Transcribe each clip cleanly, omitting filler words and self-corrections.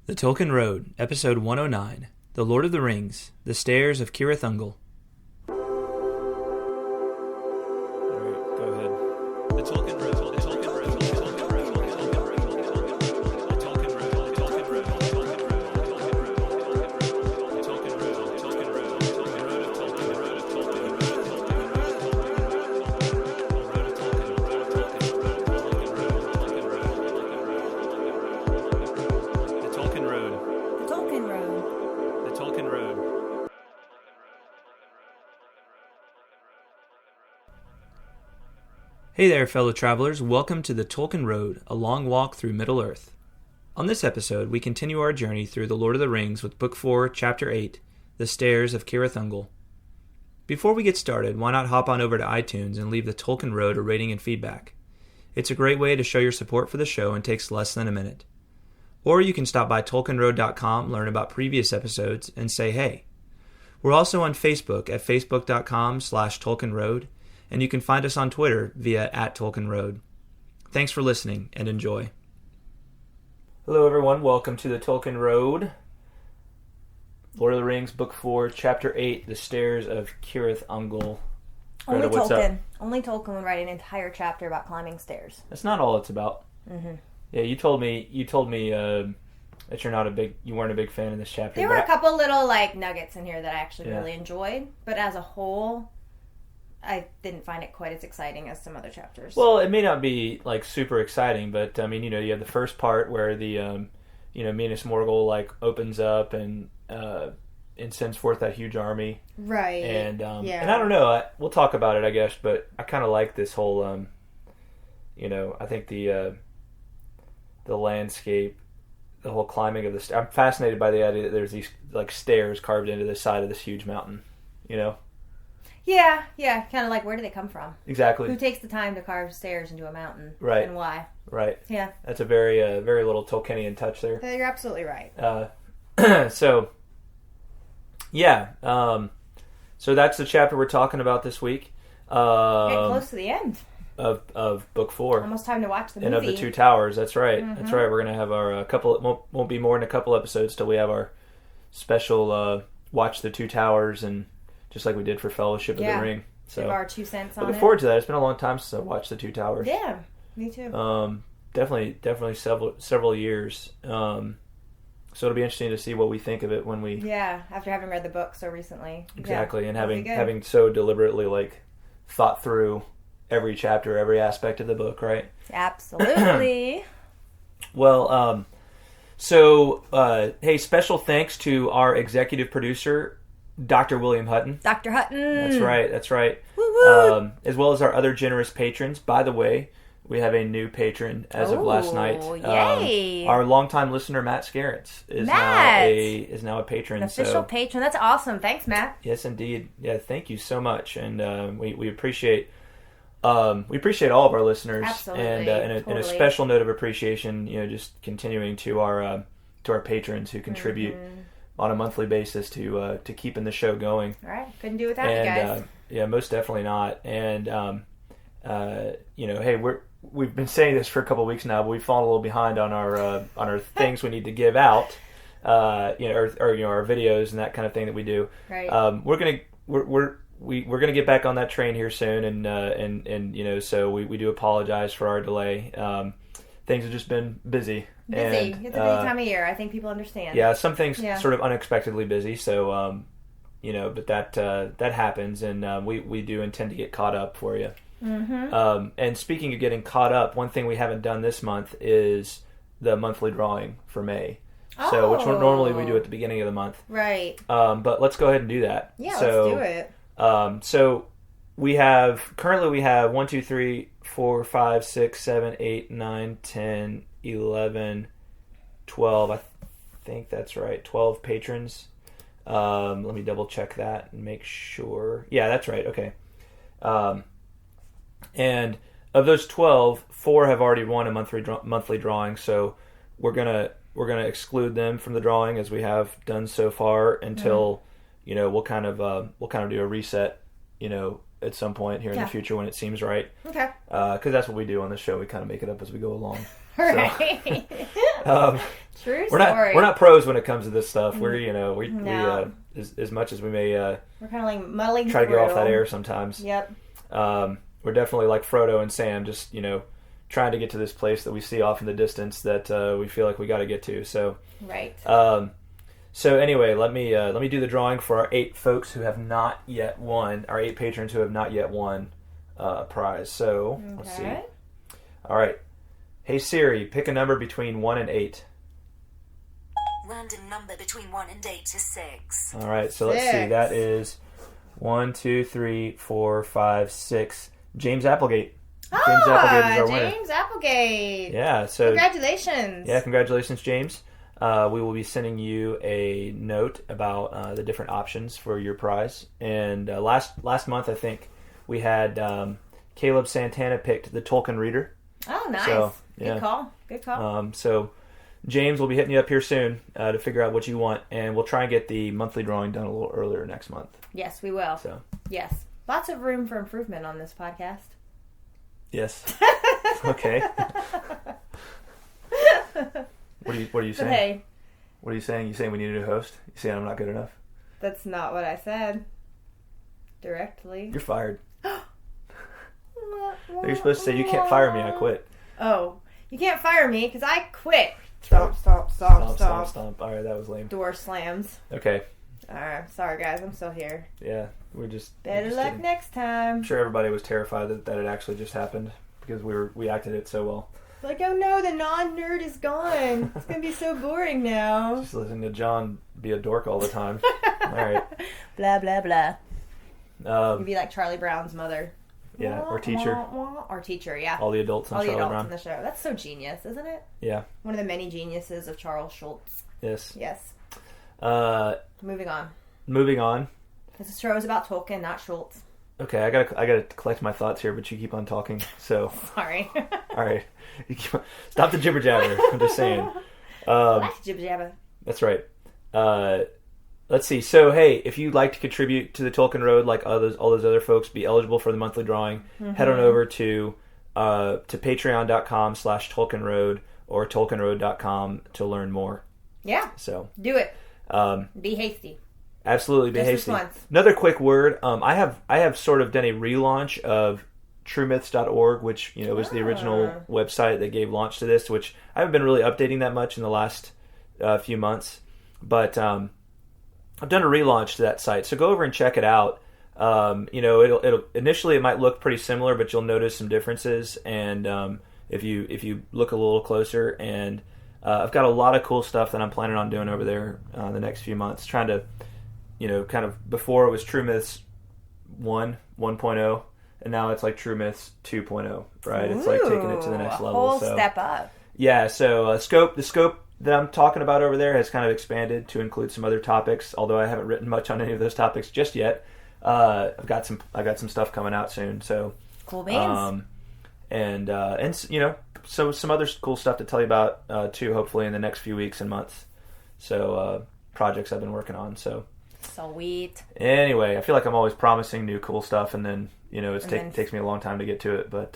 The Tolkien Road, Episode 109, The Lord of the Rings, The Stairs of Cirith Ungol. Alright, go ahead. The Tolkien Road, the Tolkien Road, the Tolkien Road, the Tolkien Road, the Tolkien Road, the Tolkien Road, the Tolkien Road, the Tolkien Road, the Tolkien Road, the Tolkien Road, the Tolkien Road of Tolkien, the Road of Tolkien, the Road of Tolkien, Hey there, fellow travelers. Welcome to the Tolkien Road, a long walk through Middle-earth. On this episode, we continue our journey through The Lord of the Rings with Book 4, Chapter 8, The Stairs of Cirith Ungol. Before we get started, why not hop on over to iTunes and leave the Tolkien Road a rating and feedback? It's a great way to show your support for the show and takes less than a minute. Or you can stop by TolkienRoad.com, learn about previous episodes, and say hey. We're also on Facebook at facebook.com/TolkienRoad, and you can find us on Twitter via @TolkienRoad. Thanks for listening, and enjoy. Hello everyone, welcome to the Tolkien Road. Lord of the Rings, Book 4, Chapter 8, The Stairs of Cirith Ungol. Only Greta, what's Tolkien. up? Only Tolkien would write an entire chapter about climbing stairs. That's not all it's about. Mm-hmm. Yeah, you told me that you weren't a big fan of this chapter. There were a couple little nuggets in here that I actually Yeah. really enjoyed, but as a whole, I didn't find it quite as exciting as some other chapters. Well, it may not be super exciting, but I mean, you have the first part where the Minas Morgul opens up and sends forth that huge army, right? And yeah. And I don't know, we'll talk about it, I guess, but I kind of like this whole I think the landscape, the whole climbing of the I'm fascinated by the idea that there's these stairs carved into the side of this huge mountain, Yeah, kind of where do they come from? Exactly. Who takes the time to carve stairs into a mountain? Right. And why? Right. Yeah. That's a very very little Tolkienian touch there. You're absolutely right. So that's the chapter we're talking about this week. Getting close to the end of Book 4. Almost time to watch the movie. And of the Two Towers. That's right. Mm-hmm. That's right. We're gonna have our couple. It won't be more than a couple episodes till we have our special watch the Two Towers, and just like we did for Fellowship of the Ring. So give our 2 cents on it. Looking forward to that. It's been a long time since I watched the Two Towers. Yeah, me too. Definitely several years. So it'll be interesting to see what we think of it when we. Yeah, after having read the book so recently. Exactly, yeah, and having so deliberately thought through every chapter, every aspect of the book, right? Absolutely. Well, hey, special thanks to our executive producer, Dr. William Hutton. Dr. Hutton. That's right. Woo-woo. As well as our other generous patrons. By the way, we have a new patron as of last night. Yay! Our longtime listener, Matt Scarrets, is now a patron. An official patron. That's awesome. Thanks, Matt. Yes, indeed. Yeah, thank you so much, and we appreciate all of our listeners. Absolutely. And a special note of appreciation, just continuing to our patrons who contribute on a monthly basis to keeping the show going. All right, couldn't do it without you guys. Yeah, most definitely not. And hey, we've been saying this for a couple of weeks now, but we've fallen a little behind on our things we need to give out, or our videos and that kind of thing that we do. Right. We're gonna get back on that train here soon, and so we do apologize for our delay. Things have just been busy. Busy. And, it's a busy time of year. I think people understand. Yeah, some things sort of unexpectedly busy. So, but that happens, and we do intend to get caught up for you. Mm-hmm. And speaking of getting caught up, one thing we haven't done this month is the monthly drawing for May. So, which normally we do at the beginning of the month. Right. But let's go ahead and do that. Yeah, so, let's do it. So we have 1, 2, 3, 4, 5, 6, 7, 8, 9, 10, 11, 12. I think that's right. 12 patrons. Let me double check that and make sure. Yeah, that's right. Okay. And of those 12, 4 have already won a monthly drawing. So we're gonna exclude them from the drawing, as we have done so far, until we'll kind of do a reset, at some point here in the future when it seems right. Okay. Because that's what we do on this show. We kind of make it up as we go along. Right. True we're story. not pros when it comes to this stuff. We're we No. as much as we may we're kind of like muddling try to through. get off that air sometimes. Yep. We're definitely like Frodo and Sam, just trying to get to this place that we see off in the distance that we feel like we got to get to. So right. So anyway, let me do the drawing for our 8 folks who have not yet won. Our 8 patrons who have not yet won a prize. So let's see. All right. Hey Siri, pick a number between 1 and 8. Random number between 1 and 8 is 6. All right. So let's see. That is 1, 2, 3, 4, 5, 6. James Applegate. James Applegate is our winner. James Applegate. Yeah. So congratulations. Yeah, congratulations, James. We will be sending you a note about the different options for your prize. And last month, I think we had Caleb Santana picked the Tolkien Reader. Oh, nice. So, yeah. Good call. So James will be hitting you up here soon to figure out what you want, and we'll try and get the monthly drawing done a little earlier next month. Yes, we will. So yes, lots of room for improvement on this podcast. Yes. Okay. What are you saying? Hey, What are you saying? You saying we need a new host? You saying I'm not good enough? that's not what I said. Directly. You're fired. You're supposed to say you can't fire me. I quit. Oh, you can't fire me because I quit. True. Stomp. Stomp. All right, that was lame. Door slams. Okay. Alright, sorry guys, I'm still here. Yeah, we're just Better luck kidding. next time. I'm sure everybody was terrified that it actually just happened because we acted it so well. Like, oh no, the non-nerd is gone. It's gonna be so boring now. Just listening to John be a dork all the time. All right. Blah blah blah. You'd be like Charlie Brown's mother. Yeah, or teacher. Or teacher, yeah. All the adults on All the Charlie adults Brown. in the show. That's so genius, isn't it? Yeah. One of the many geniuses of Charles Schultz. Yes. Yes. Moving on. Moving on. This show is about Tolkien, not Schultz. Okay, I gotta collect my thoughts here, but you keep on talking. So. Sorry. All right. Stop the jibber jabber. I'm just saying. That's jibber jabber. That's right. Let's see. So, hey, if you'd like to contribute to the Tolkien Road like all those other folks, be eligible for the monthly drawing, head on over to patreon.com/TolkienRoad or TolkienRoad.com to learn more. Yeah. So do it. Be hasty. Absolutely, be Just hasty. this once. Another quick word. I have sort of done a relaunch of truemyths.org, which was the original website that gave launch to this, which I haven't been really updating that much in the last few months, but I've done a relaunch to that site, so go over and check it out. It'll initially it might look pretty similar, but you'll notice some differences, and if you look a little closer, and I've got a lot of cool stuff that I'm planning on doing over there the next few months, trying to kind of, before it was True Myths 1.0, and now it's like True Myths 2.0, right? It's like taking it to the next level. Whole step up. Yeah, so the scope that I'm talking about over there has kind of expanded to include some other topics, although I haven't written much on any of those topics just yet. I've got some stuff coming out soon, so cool beans. So some other cool stuff to tell you about too, hopefully in the next few weeks and months. So projects I've been working on. So sweet. Anyway, I feel like I'm always promising new cool stuff, and then it takes me a long time to get to it. But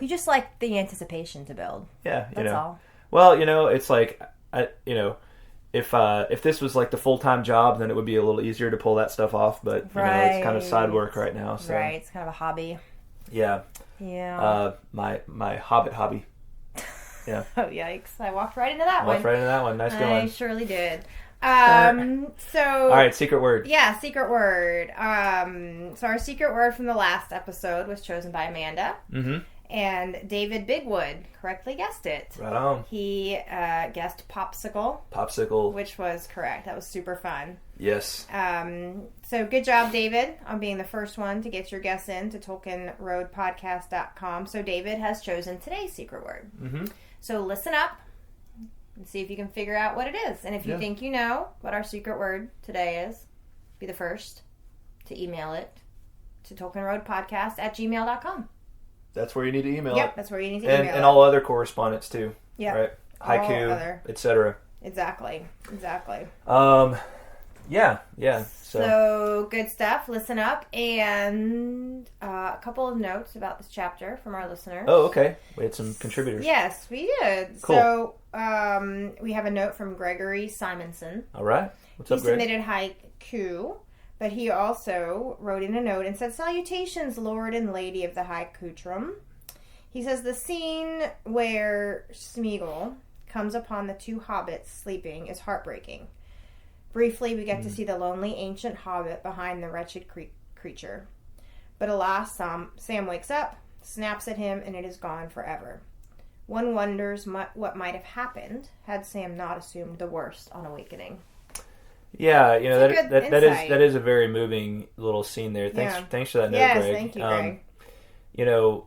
you just like the anticipation to build. Yeah, that's all. Well, it's like if this was like the full-time job, then it would be a little easier to pull that stuff off. But it's kind of side work right now. So. Right, it's kind of a hobby. Yeah. Yeah. My Hobbit hobby. Yeah. Oh yikes! I walked right into that one. Walked right into that one. Nice going. I surely did. So. All right, secret word. Yeah, secret word. So our secret word from the last episode was chosen by Amanda. Mm-hmm. And David Bigwood correctly guessed it. Right on. He guessed popsicle. Popsicle. Which was correct. That was super fun. Yes. So good job, David, on being the first one to get your guess in to TolkienRoadPodcast.com. So David has chosen today's secret word. Mm-hmm. So listen up and see if you can figure out what it is. And if you think you know what our secret word today is, be the first to email it to TolkienRoadPodcast@gmail.com. That's where you need to email it. Yep, that's where you need to email it. And all other correspondence too. Yeah. Right? Haiku, etc. Exactly. Yeah. So good stuff. Listen up. And a couple of notes about this chapter from our listeners. Oh, okay. We had some contributors. Yes, we did. Cool. So we have a note from Gregory Simonson. All right. What's up, Greg? He submitted haiku, but he also wrote in a note and said, "Salutations, Lord and Lady of the Haikutrum." He says the scene where Smeagol comes upon the two hobbits sleeping is heartbreaking. Briefly, we get to see the lonely ancient hobbit behind the wretched creature. But alas, Sam wakes up, snaps at him, and it is gone forever. One wonders what might have happened had Sam not assumed the worst on awakening. Yeah, that is a very moving little scene there. Thanks for that note, Greg. Greg. Yes, thank you, Greg.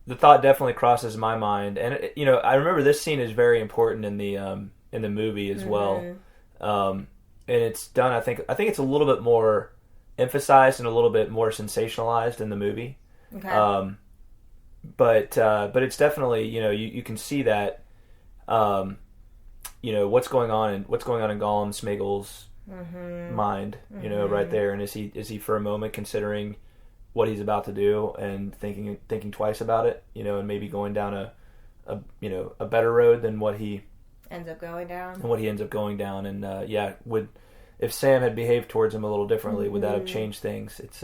The thought definitely crosses my mind, and I remember this scene is very important in the movie as well, and it's done. I think it's a little bit more emphasized and a little bit more sensationalized in the movie. Okay. But it's definitely you can see that what's going on in Gollum Smeagol's mind, right there, and is he for a moment considering what he's about to do and thinking twice about it, and maybe going down a better road than what he ends up going down. And if Sam had behaved towards him a little differently, would that have changed things? It's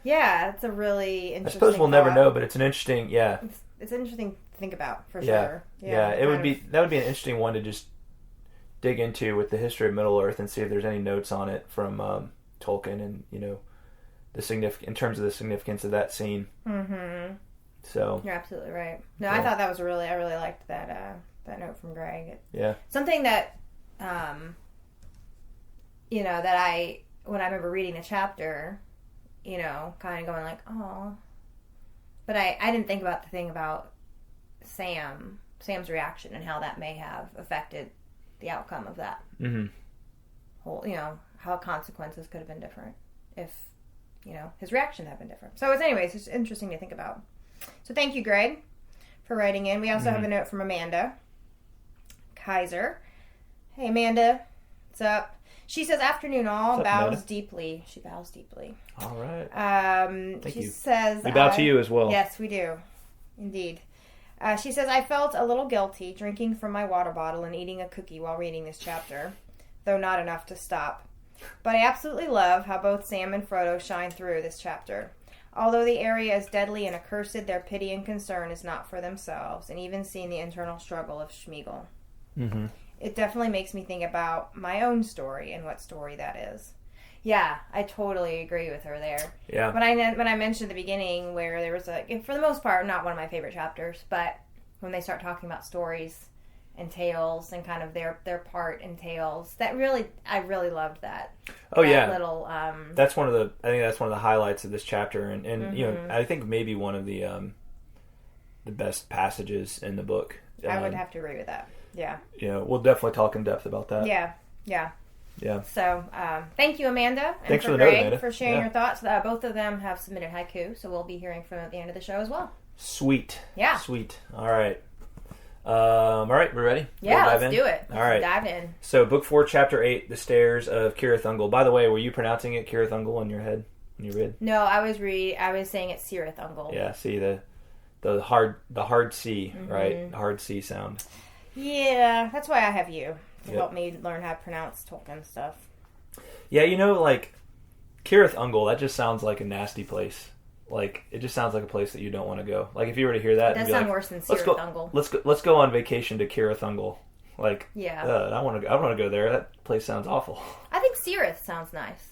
it's a really interesting. I suppose we'll never know, but it's an interesting. Yeah, it's interesting to think about for sure. Yeah, that would be an interesting one to just dig into with the history of Middle Earth and see if there's any notes on it from Tolkien and in terms of the significance of that scene. Mm-hmm. So you're absolutely right. No, I thought that was I really liked that note from Greg. Something that that when I remember reading the chapter, kind of going like, oh, but I didn't think about the thing about Sam's reaction and how that may have affected the outcome of that whole, how consequences could have been different if his reaction had been different. So it's interesting to think about. So thank you, Greg, for writing in. We also have a note from Amanda Kaiser. Hey, Amanda, what's up? She says, "Afternoon all, bows deeply." She bows deeply. All right. Thank you. She says, we bow to you as well. Yes, we do. Indeed. She says, "I felt a little guilty drinking from my water bottle and eating a cookie while reading this chapter, though not enough to stop. But I absolutely love how both Sam and Frodo shine through this chapter. Although the area is deadly and accursed, their pity and concern is not for themselves, and even seeing the internal struggle of Smeagol. Mm-hmm. It definitely makes me think about my own story and what story that is." Yeah, I totally agree with her there. Yeah. When I mentioned at the beginning where there was for the most part, not one of my favorite chapters, but when they start talking about stories and tales and kind of their part in tales, I really loved that. Oh, yeah. Little, I think that's one of the highlights of this chapter, and I think maybe one of the best passages in the book. I would have to agree with that. Yeah. We'll definitely talk in depth about that. Yeah. So, thank you, Amanda. Thanks for the Greg, note, Amanda. for sharing your thoughts. Both of them have submitted haiku, so we'll be hearing from them at the end of the show as well. Sweet. Yeah. Sweet. All right. We're ready? Yeah, let's do it. All right. Dive in. So, Book 4, Chapter 8, The Stairs of Cirith Ungol. By the way, were you pronouncing it Cirith Ungol in your head when you read? No, I was saying it's Cirith Ungol. Yeah, see the hard C, right? The hard C sound. Yeah, that's why I have you to help me learn how to pronounce Tolkien stuff. Yeah, Cirith Ungol, that just sounds like a nasty place. Like, it just sounds like a place that you don't want to go. Like, if you were to hear that, it does sound worse than Cirith Ungol. Let's go on vacation to Cirith Ungol. Like, yeah, I want to go there. That place sounds awful. I think Cirith sounds nice,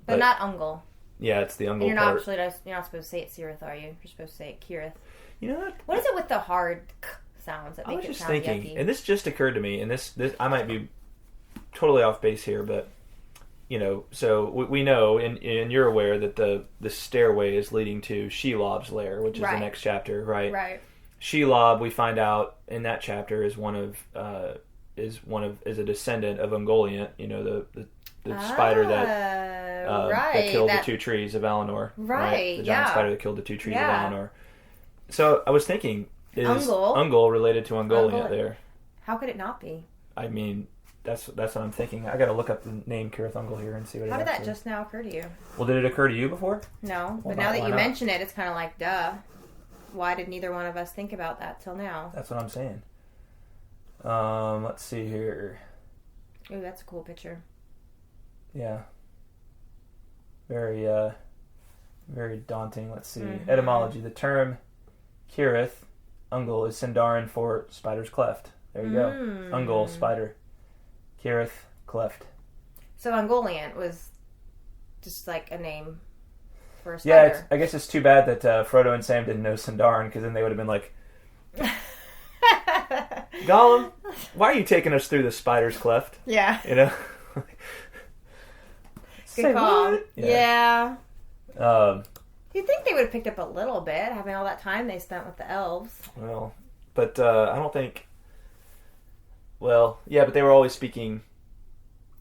but not Ungol. Yeah, it's the Ungol and you're part. You're not supposed to say it Cirith, are you? You're supposed to say it Cirith. You know what? What is it with the hard k sounds that make it sound yucky? I was just thinking, and this just occurred to me, and this I might be totally off base here, but so we know, and you're aware that the stairway is leading to Shelob's lair, which is the next chapter, right? Right. Shelob, we find out in that chapter, is a descendant of Ungoliant, the spider that killed the two trees of Valinor. Right. The giant spider that killed the two trees of Valinor. So I was thinking, is Ungol related to Ungoliant there? How could it not be? I mean, that's what I'm thinking. I got to look up the name Cirith Ungol here and see what. How did that just now occur to you? Well, did it occur to you before? No, but now that you mention it, it's kind of like, duh. Why did neither one of us think about that till now? That's what I'm saying. Let's see here. Ooh, that's a cool picture. Yeah. Very, very daunting. Let's see. Etymology. The term Cirith Ungol is Sindarin for spider's cleft. There you go. Ungol, spider. Cirith, cleft. So Ungoliant was just like a name for a spider. Yeah, I guess it's too bad that Frodo and Sam didn't know Sindarin, because then they would have been like, Gollum, why are you taking us through the spider's cleft? Yeah. You know? Good call. What? Yeah. You'd think they would have picked up a little bit, having all that time they spent with the elves. Well, but I don't think... Well, yeah, but they were always speaking...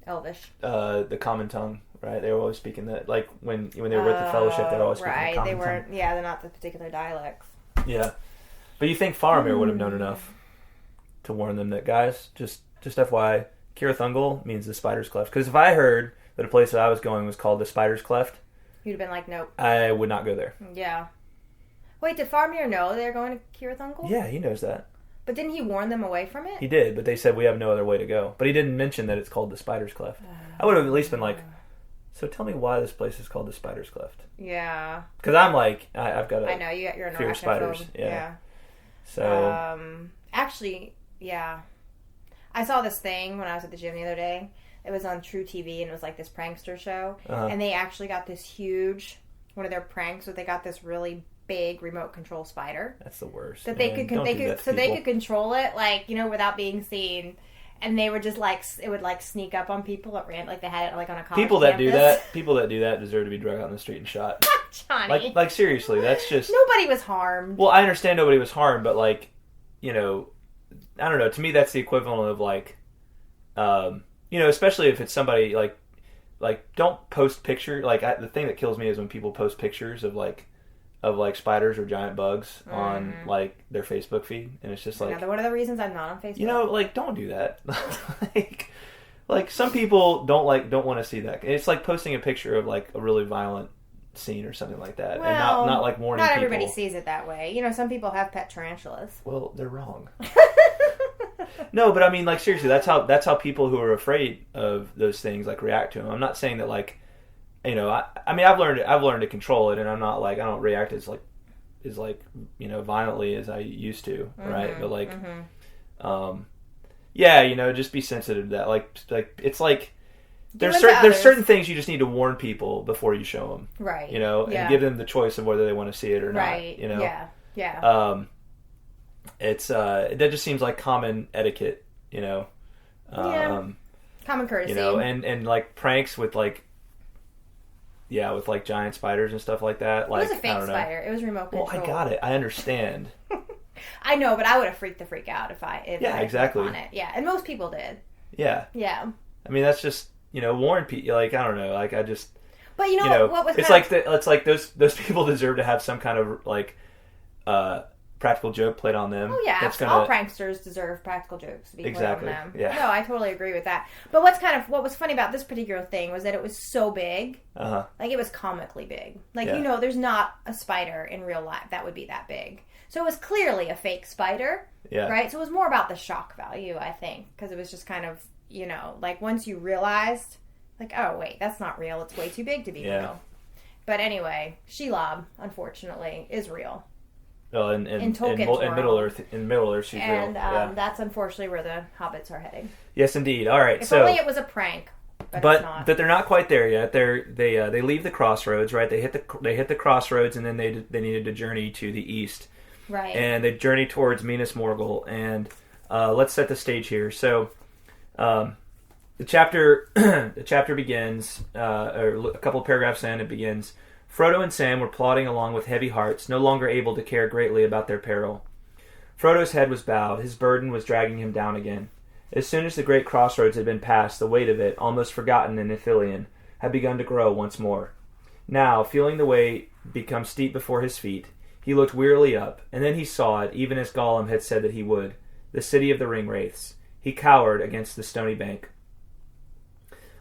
Elvish. The common tongue, right? They were always speaking that, like, when they were with the Fellowship, they were always speaking the common they weren't, tongue. yeah, they're not the particular dialects. Yeah. But you think Faramir would have known enough to warn them that, guys, just FYI, Cirith Ungol means the spider's cleft. Because if I heard that a place that I was going was called the spider's cleft... You'd have been like, nope. I would not go there. Yeah. Wait, did Faramir know they were going to Cirith Ungol? Yeah, he knows that. But didn't he warn them away from it? He did, but they said we have no other way to go. But he didn't mention that it's called the spider's cleft. I would have at least been like, so tell me why this place is called the spider's cleft. Yeah. Because I'm like, I've got a I know, you're an fear of spiders. Yeah. So... actually, yeah. I saw this thing when I was at the gym the other day. It was on True TV, and it was like this prankster show. And they actually got this huge, one of their pranks, where they got this really big remote control spider. That's the worst. That they could control it, like, you know, without being seen. And they were just like, it would like sneak up on people at random, like they had it like on a college people that campus. People that do that deserve to be dragged out in the street and shot. Johnny. Like seriously, that's just... Nobody was harmed. Well, I understand nobody was harmed, but like, you know, I don't know. To me, that's the equivalent of like, you know, especially if it's somebody like don't post picture. Like the thing that kills me is when people post pictures of like spiders or giant bugs on like their Facebook feed, and it's just like, one of the reasons I'm not on Facebook. You know, like, don't do that. like some people don't want to see that. It's like posting a picture of like a really violent scene or something like that, well, and not like warning people. Not everybody sees it that way. You know, some people have pet tarantulas. Well, they're wrong. No, but I mean, like, seriously, that's how people who are afraid of those things like react to them. I'm not saying that, like, you know, I mean, I've learned to control it, and I'm not like, I don't react as you know, violently as I used to, right? But like, yeah, you know, just be sensitive to that. Like it's like there's certain things you just need to warn people before you show them, right? You know, and give them the choice of whether they want to see it or not. You know, yeah. It's that just seems like common etiquette, you know. Common courtesy, you know, and like pranks with like. Yeah, with like giant spiders and stuff like that. Like, it was a fake spider. It was remote control. Well, I got it. I understand. I know, but I would have freaked the freak out if I exactly on it. Yeah, and most people did. Yeah. Yeah. I mean, that's just, you know, warn people. Like, I don't know. Like, I just. But you know what was? It's like it's like those people deserve to have some kind of like practical joke played on them. Oh yeah, all pranksters deserve practical jokes to be played on them. Yeah. No, I totally agree with that. But what was funny about this particular thing was that it was so big. Like it was comically big. Like you know, there's not a spider in real life that would be that big. So it was clearly a fake spider. Yeah. Right. So it was more about the shock value, I think, because it was just kind of, you know, like once you realized, like, oh wait, that's not real. It's way too big to be real. But anyway, Shelob, unfortunately, is real. Well, in Middle Earth, she's real. And that's unfortunately where the hobbits are heading. Yes, indeed. All right, if only it was a prank, but it's not. But they're not quite there yet. They leave the crossroads, right? They hit the crossroads, and then they needed to journey to the east, right? And they journey towards Minas Morgul. And let's set the stage here. So, the chapter begins, or a couple of paragraphs in, it begins. Frodo and Sam were plodding along with heavy hearts, no longer able to care greatly about their peril. Frodo's head was bowed. His burden was dragging him down again. As soon as the great crossroads had been passed, the weight of it, almost forgotten in Ithilien, had begun to grow once more. Now, feeling the way become steep before his feet, he looked wearily up, and then he saw it, even as Gollum had said that he would, the city of the Ringwraiths. He cowered against the stony bank.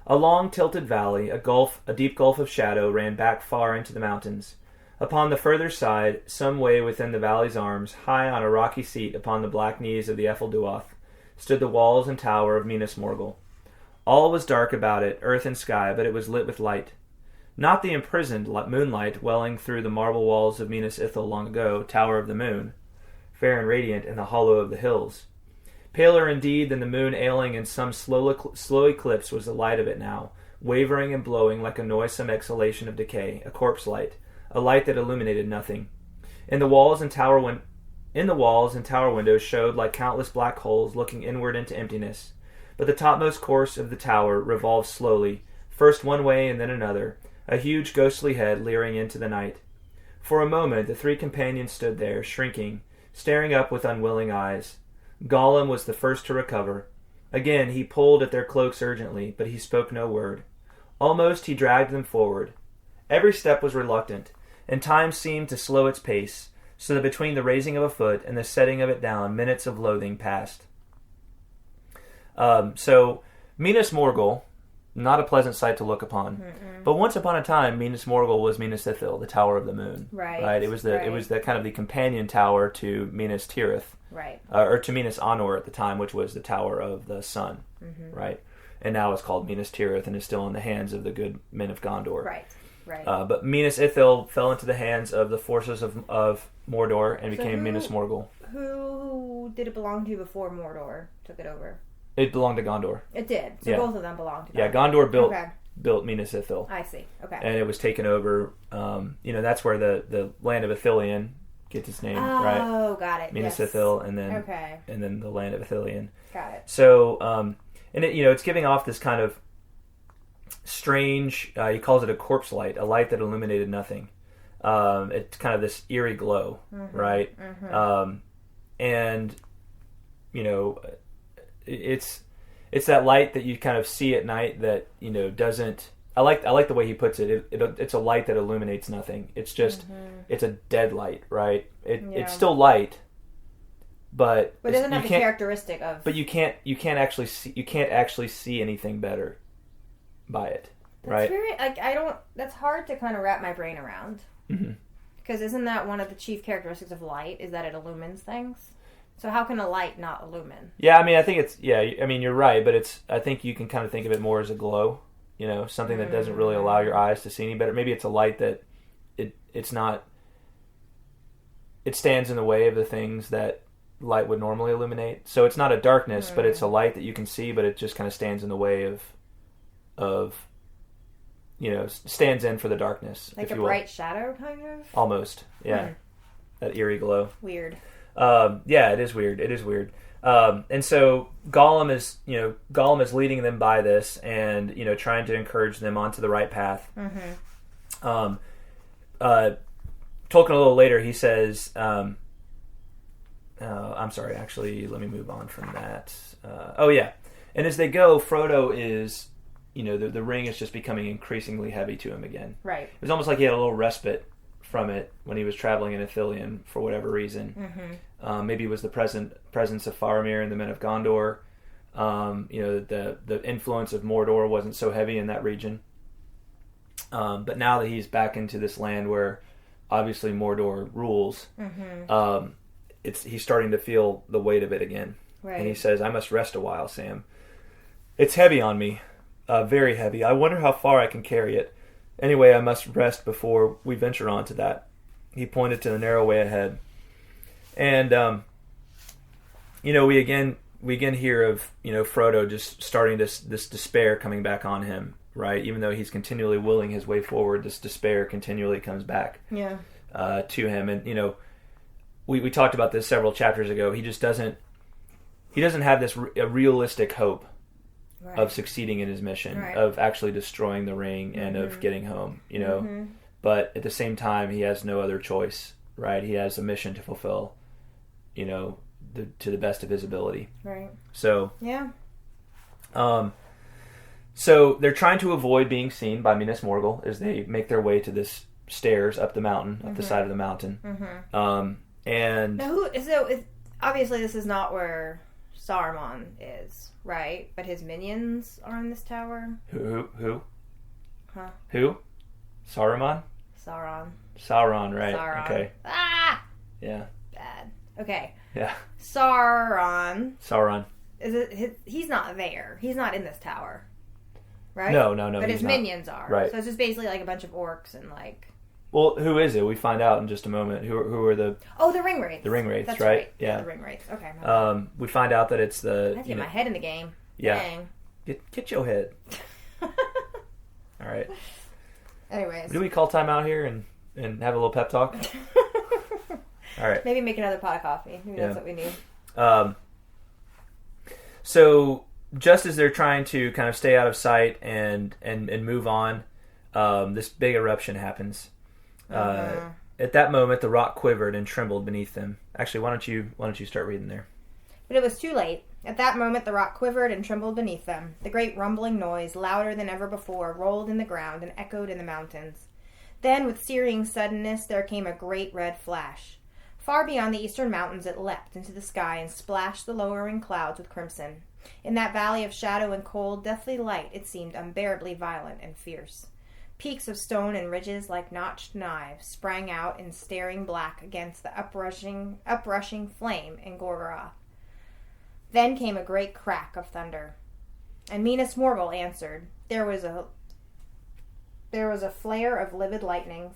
A long tilted valley, a deep gulf of shadow, ran back far into the mountains. Upon the further side, some way within the valley's arms, high on a rocky seat upon the black knees of the Ephel-Duath, stood the walls and tower of Minas Morgul. All was dark about it, earth and sky, but it was lit with light. Not the imprisoned moonlight welling through the marble walls of Minas Ithil long ago, Tower of the Moon, fair and radiant in the hollow of the hills. Paler indeed than the moon ailing in some slow eclipse was the light of it now, wavering and blowing like a noisome exhalation of decay, a corpse light, a light that illuminated nothing. In the walls and tower windows showed like countless black holes looking inward into emptiness. But the topmost course of the tower revolved slowly, first one way and then another, a huge ghostly head leering into the night. For a moment the three companions stood there, shrinking, staring up with unwilling eyes. Gollum was the first to recover. Again he pulled at their cloaks urgently, but he spoke no word. Almost he dragged them forward. Every step was reluctant, and time seemed to slow its pace, so that between the raising of a foot and the setting of it down, minutes of loathing passed. So Minas Morgul, not a pleasant sight to look upon. Mm-mm. But once upon a time, Minas Morgul was Minas Ithil, the Tower of the Moon. Right. It was the kind of the companion tower to Minas Tirith. Right. Or to Minas Anor at the time, which was the Tower of the Sun. Mm-hmm. Right. And now it's called Minas Tirith and is still in the hands of the good men of Gondor. Right. Right. But Minas Ithil fell into the hands of the forces of Mordor and became Minas Morgul. Who did it belong to before Mordor took it over? It belonged to Gondor. It did. So both of them belonged to Gondor. Yeah, Gondor built Minas Ithil. I see. Okay. And it was taken over. That's where the land of Ithilien gets its name, right? Oh, got it. Minas Ithil, and then the land of Ithilien. Got it. So, it's giving off this kind of strange. He calls it a corpse light, a light that illuminated nothing. It's kind of this eerie glow, mm-hmm. right? Mm-hmm. It's that light that you kind of see at night that doesn't. I like the way he puts it. It's a light that illuminates nothing. It's just it's a dead light, right? It's still light, but it doesn't have the characteristic of. But you can't actually see anything better by it, right? That's hard to kind of wrap my brain around. Mm-hmm. Because isn't that one of the chief characteristics of light? Is that it illumines things? So how can a light not illumine? Yeah, I mean, I think you're right, but I think you can kind of think of it more as a glow, something that doesn't really allow your eyes to see any better. Maybe it's a light that it stands in the way of the things that light would normally illuminate. So it's not a darkness, but it's a light that you can see, but it just kind of stands in the way of stands in for the darkness. Like a bright shadow, kind of? Almost, yeah. That eerie glow. Weird. It is weird. It is weird. And so Gollum is leading them by this and, trying to encourage them onto the right path. Mm-hmm. Tolkien a little later, he says, I'm sorry, actually, let me move on from that. And as they go, Frodo is, the ring is just becoming increasingly heavy to him again. Right. It was almost like he had a little respite from it when he was traveling in Ithilien for whatever reason. Mm-hmm. Maybe it was the presence of Faramir and the men of Gondor. The influence of Mordor wasn't so heavy in that region. But now that he's back into this land where obviously Mordor rules, mm-hmm. He's starting to feel the weight of it again. Right. And he says, "I must rest a while, Sam. It's heavy on me, very heavy. I wonder how far I can carry it. Anyway, I must rest before we venture on to that." He pointed to the narrow way ahead. And, we again hear of, Frodo just starting this despair coming back on him, right? Even though he's continually willing his way forward, this despair continually comes back to him. And, we talked about this several chapters ago. He doesn't have this realistic hope. Right. Of succeeding in his mission, right. Of actually destroying the ring and mm-hmm. of getting home, Mm-hmm. But at the same time, he has no other choice, right? He has a mission to fulfill, to the best of his ability. Right. So, yeah. So they're trying to avoid being seen by Minas Morgul as they make their way to this stairs up the mountain, up mm-hmm. the side of the mountain. Mm-hmm. And now, obviously this is not where Saruman is, right? But his minions are in this tower. Who? Huh? Who? Saruman? Sauron, right? Sauron. Okay. Ah! Yeah. Bad. Okay. Yeah. Sauron. Is it? He's not there. He's not in this tower, right? No. But his not. minions are. Right. So it's just basically like a bunch of orcs and like. Well, who is it? We find out in just a moment. Who are the? Oh, the ring wraiths. The ring wraiths, That's right? Yeah, the ring wraiths. Okay. We find out that it's the. I have to get my head in the game. Yeah. Dang. Get your head. All right. Anyways. Do we call time out here and have a little pep talk? All right. Maybe make another pot of coffee. Maybe that's what we need. So just as they're trying to kind of stay out of sight and move on, this big eruption happens. At that moment, the rock quivered and trembled beneath them. Actually, why don't you start reading there? But it was too late. At that moment, the rock quivered and trembled beneath them. The great rumbling noise, louder than ever before, rolled in the ground and echoed in the mountains. Then, with searing suddenness, there came a great red flash. Far beyond the eastern mountains, it leapt into the sky and splashed the lowering clouds with crimson. In that valley of shadow and cold, deathly light, it seemed unbearably violent and fierce. Peaks of stone and ridges like notched knives sprang out in staring black against the uprushing flame in Gorgoroth. Then came a great crack of thunder, and Minas Morgul answered. There was a flare of livid lightnings,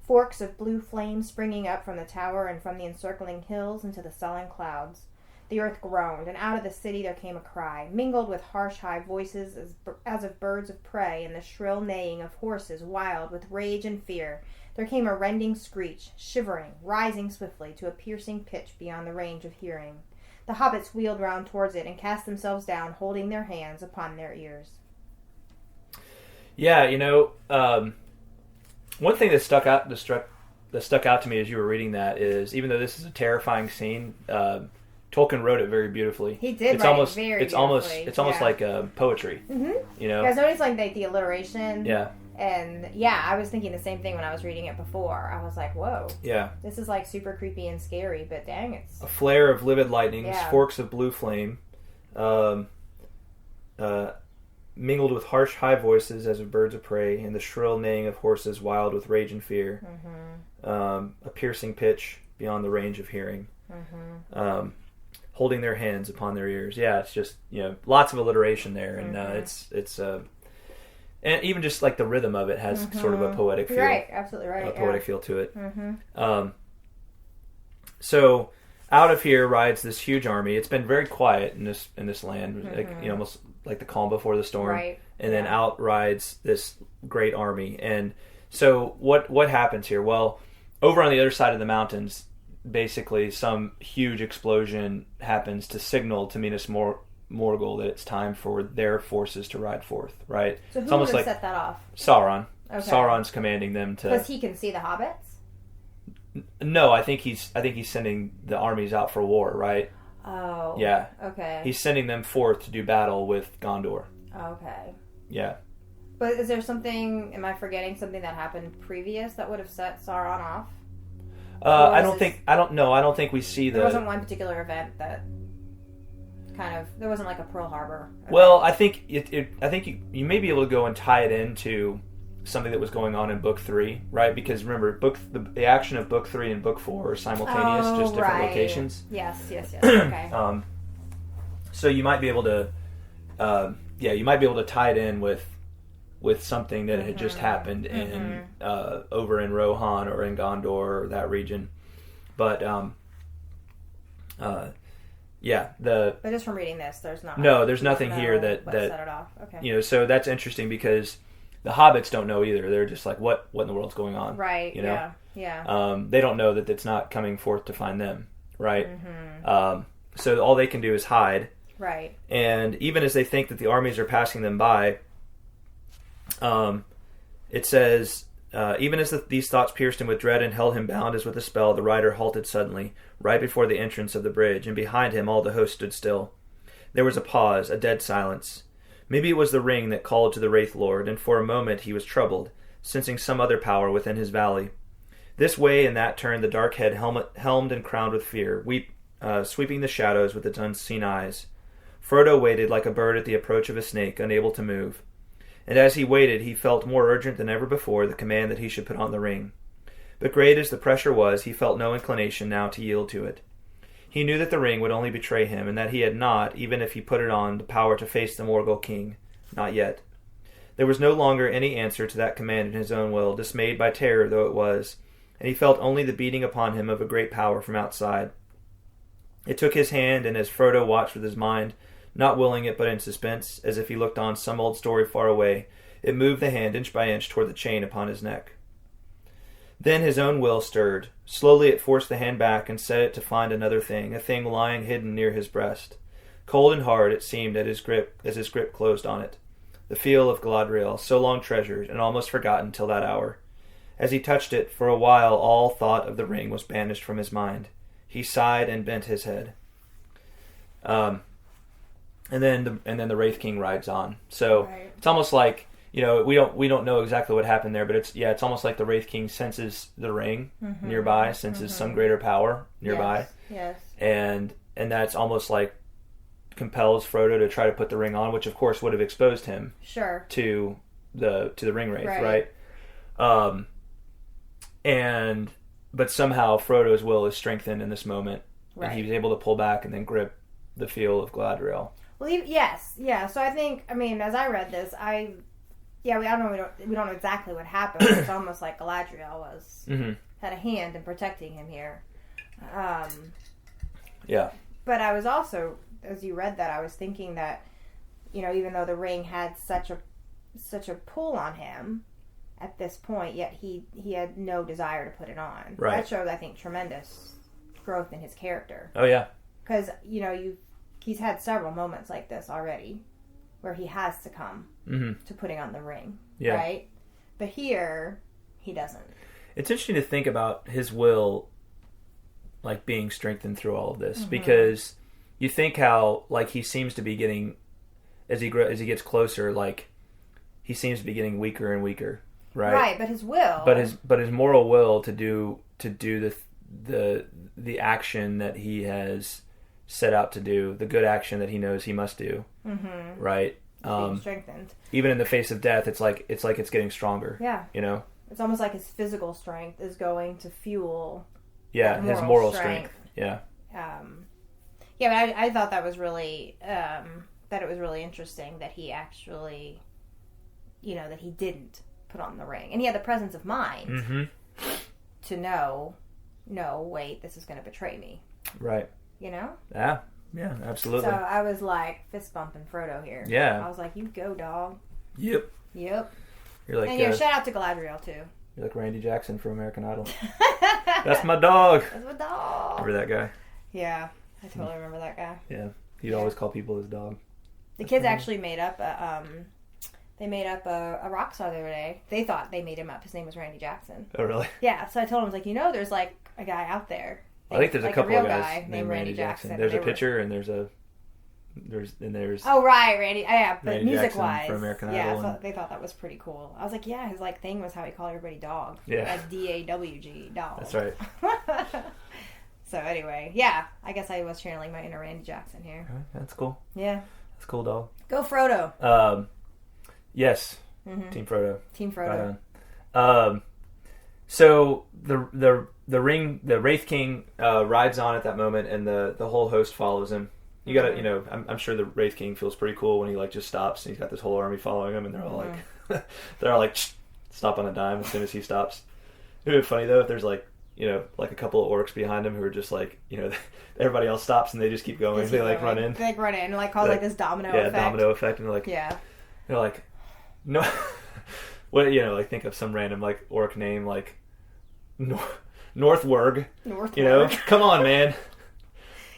forks of blue flame springing up from the tower and from the encircling hills into the sullen clouds. The earth groaned, and out of the city there came a cry, mingled with harsh high voices as of birds of prey and the shrill neighing of horses wild with rage and fear. There came a rending screech, shivering, rising swiftly to a piercing pitch beyond the range of hearing. The hobbits wheeled round towards it and cast themselves down, holding their hands upon their ears. Yeah, one thing that stuck out to me as you were reading that is, even though this is a terrifying scene, Tolkien wrote it very beautifully. He did it's write almost, it very it's beautifully. It's almost like poetry. Mm-hmm. You know? You guys notice like the alliteration? Yeah. And yeah, I was thinking the same thing when I was reading it before. I was like, whoa. Yeah. This is like super creepy and scary, but dang, it's... A flare of livid lightnings, forks of blue flame, mingled with harsh high voices as of birds of prey, and the shrill neighing of horses wild with rage and fear. Mm-hmm. A piercing pitch beyond the range of hearing. Mm-hmm. Holding their hands upon their ears. Yeah, it's just, lots of alliteration there, and it's and even just like the rhythm of it has sort of a poetic feel. Right, absolutely right. A poetic feel to it. Mm-hmm. So out of here rides this huge army. It's been very quiet in this land, almost like the calm before the storm. Right. And then out rides this great army. And so what happens here? Well, over on the other side of the mountains, basically some huge explosion happens to signal to Minas Morgul that it's time for their forces to ride forth, right? So it's who almost would have like set that off? Sauron. Okay. Sauron's commanding them to... Because he can see the hobbits? No, I think he's sending the armies out for war, right? Oh. Yeah. Okay. He's sending them forth to do battle with Gondor. Okay. Yeah. But is there something, am I forgetting something that happened previous that would have set Sauron off? I don't think we see There wasn't one particular event that there wasn't like a Pearl Harbor event. Well, I think you may be able to go and tie it into something that was going on in Book 3, right? Because remember, the action of Book 3 and Book 4 are simultaneous, just different locations. Yes. Okay. So you might be able to, tie it in with something that had just happened in over in Rohan or in Gondor or that region, but But just from reading this, there's not. No, there's nothing here that set it off. Okay. So that's interesting because the hobbits don't know either. They're just like, what in the world's going on? Right. Yeah. They don't know that it's not coming forth to find them. Right. Mm-hmm. So all they can do is hide. Right. And even as they think that the armies are passing them by, it says, even as these thoughts pierced him with dread and held him bound as with a spell, the rider halted suddenly, right before the entrance of the bridge, and behind him all the host stood still. There was a pause, a dead silence. Maybe it was the ring that called to the Wraith Lord, and for a moment he was troubled, sensing some other power within his valley. This way and that turned the dark head helmed and crowned with fear, sweeping the shadows with its unseen eyes. Frodo waited like a bird at the approach of a snake, unable to move. And as he waited, he felt more urgent than ever before the command that he should put on the ring. But great as the pressure was, he felt no inclination now to yield to it. He knew that the ring would only betray him, and that he had not, even if he put it on, the power to face the Morgul king. Not yet. There was no longer any answer to that command in his own will, dismayed by terror though it was, and he felt only the beating upon him of a great power from outside. It took his hand, and as Frodo watched with his mind, not willing it but in suspense, as if he looked on some old story far away, it moved the hand inch by inch toward the chain upon his neck. Then his own will stirred. Slowly it forced the hand back and set it to find another thing, a thing lying hidden near his breast. Cold and hard it seemed at his grip as his grip closed on it. The feel of Galadriel, so long treasured and almost forgotten till that hour. As he touched it, for a while all thought of the ring was banished from his mind. He sighed and bent his head. And then the Wraith King rides on. So right. It's almost like, we don't know exactly what happened there, but it's almost like the Wraith King senses the ring nearby, senses some greater power nearby. Yes. And that's almost like compels Frodo to try to put the ring on, which of course would have exposed him to the ring wraith, right? But somehow Frodo's will is strengthened in this moment, and he was able to pull back and then grip the feel of Galadriel. Well, yes, yeah. So I think, as I read this, we don't know exactly what happened. It's almost like Galadriel had a hand in protecting him here. But I was also, as you read that, I was thinking that, even though the ring had such a pull on him at this point, yet he had no desire to put it on. Right. That shows, I think, tremendous growth in his character. Oh yeah. Because he's had several moments like this already, where he has to come to putting on the ring, right? But here, he doesn't. It's interesting to think about his will, like, being strengthened through all of this, because you think how, like, he seems to be getting, as he gets closer, like, he seems to be getting weaker and weaker, right? Right, but his will, but his moral will to do the action that he has set out to do, the good action that he knows he must do, right? Being strengthened. Even in the face of death, it's like it's getting stronger. Yeah. It's almost like his physical strength is going to fuel. Yeah, his moral strength. Yeah. But I thought that was really that it was really interesting that he actually, that he didn't put on the ring, and he had the presence of mind to know, no, wait, this is going to betray me. Right. Yeah, absolutely. So I was like fist bumping Frodo here. Yeah. I was like, you go, dog. Yep. You're like, and shout out to Galadriel too. You're like Randy Jackson from American Idol. That's my dog. That's my dog. Remember that guy? Yeah, I totally remember that guy. Yeah, he'd always call people his dog. The kids actually made up a rock star the other day. They thought they made him up. His name was Randy Jackson. Oh, really? Yeah. So I told him, I was like, there's like a guy out there. I think there's a couple of of guys named Randy Jackson. There's a pitcher and there's. Oh right, Randy. Yeah, but Randy music Jackson wise, from American Idol. Yeah, so they thought that was pretty cool. I was like, yeah, his like thing was how he called everybody dog. Yeah, like DAWG, dog. That's right. So anyway, yeah, I guess I was channeling my inner Randy Jackson here. Right, that's cool. Yeah, that's cool, dog. Go Frodo. Yes, Team Frodo. Team Frodo. Right. So the Wraith King rides on at that moment, and the whole host follows him. You gotta, I'm sure the Wraith King feels pretty cool when he like just stops and he's got this whole army following him, and they're all like, stop on a dime as soon as he stops. It would be funny though if there's like a couple of orcs behind him who are just like, everybody else stops and they just keep going. They like run in. They run in, like cause like this domino effect. Yeah, domino effect, and they're like, no. What like think of some random like orc name like Northwerg. Come on, man.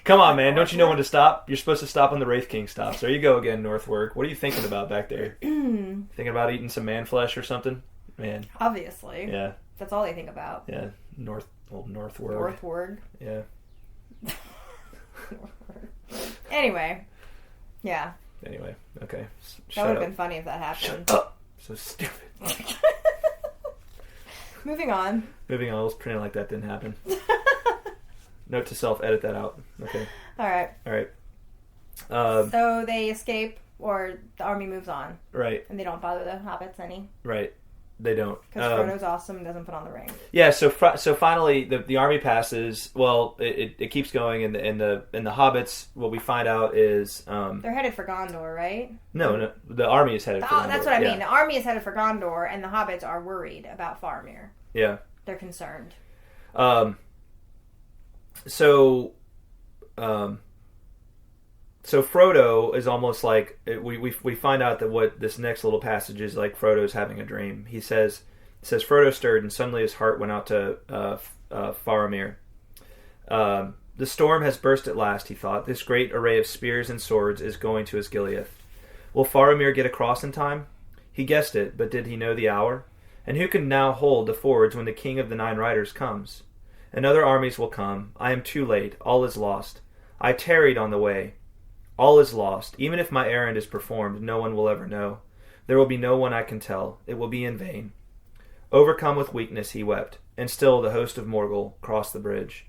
Come on, man. Don't you know when to stop? You're supposed to stop when the Wraith King stops. There you go again, Northwerg. What are you thinking about back there? Thinking about eating some man flesh or something? Man. Obviously. Yeah. That's all they think about. Yeah. Northwerg. Northwerg. Yeah. Anyway. Yeah. Anyway. Okay. That would have been funny if that happened. Shut up. So stupid. Moving on. Let's pretend like that didn't happen. Note to self, edit that out. Okay. All right. So they escape, or the army moves on. Right. And they don't bother the hobbits any. Right. They don't. Because Frodo's awesome and doesn't put on the ring. Yeah, so finally the army passes. Well, it keeps going, and the hobbits. What we find out is they're headed for Gondor, right? No, the army is headed for Gondor. That's what I mean. The army is headed for Gondor, and the hobbits are worried about Faramir. Yeah, they're concerned. So Frodo is almost like we find out that what this next little passage is like. Frodo's having a dream. He says Frodo stirred and suddenly his heart went out to Faramir. The storm has burst at last, he thought. This great array of spears and swords is going to Osgiliath. Will Faramir get across in time? He guessed it, but did he know the hour? And who can now hold the fords when the king of the Nine Riders comes? And other armies will come. I am too late. All is lost. I tarried on the way. All is lost. Even if my errand is performed, no one will ever know. There will be no one I can tell. It will be in vain. Overcome with weakness, he wept, and still the host of Morgul crossed the bridge.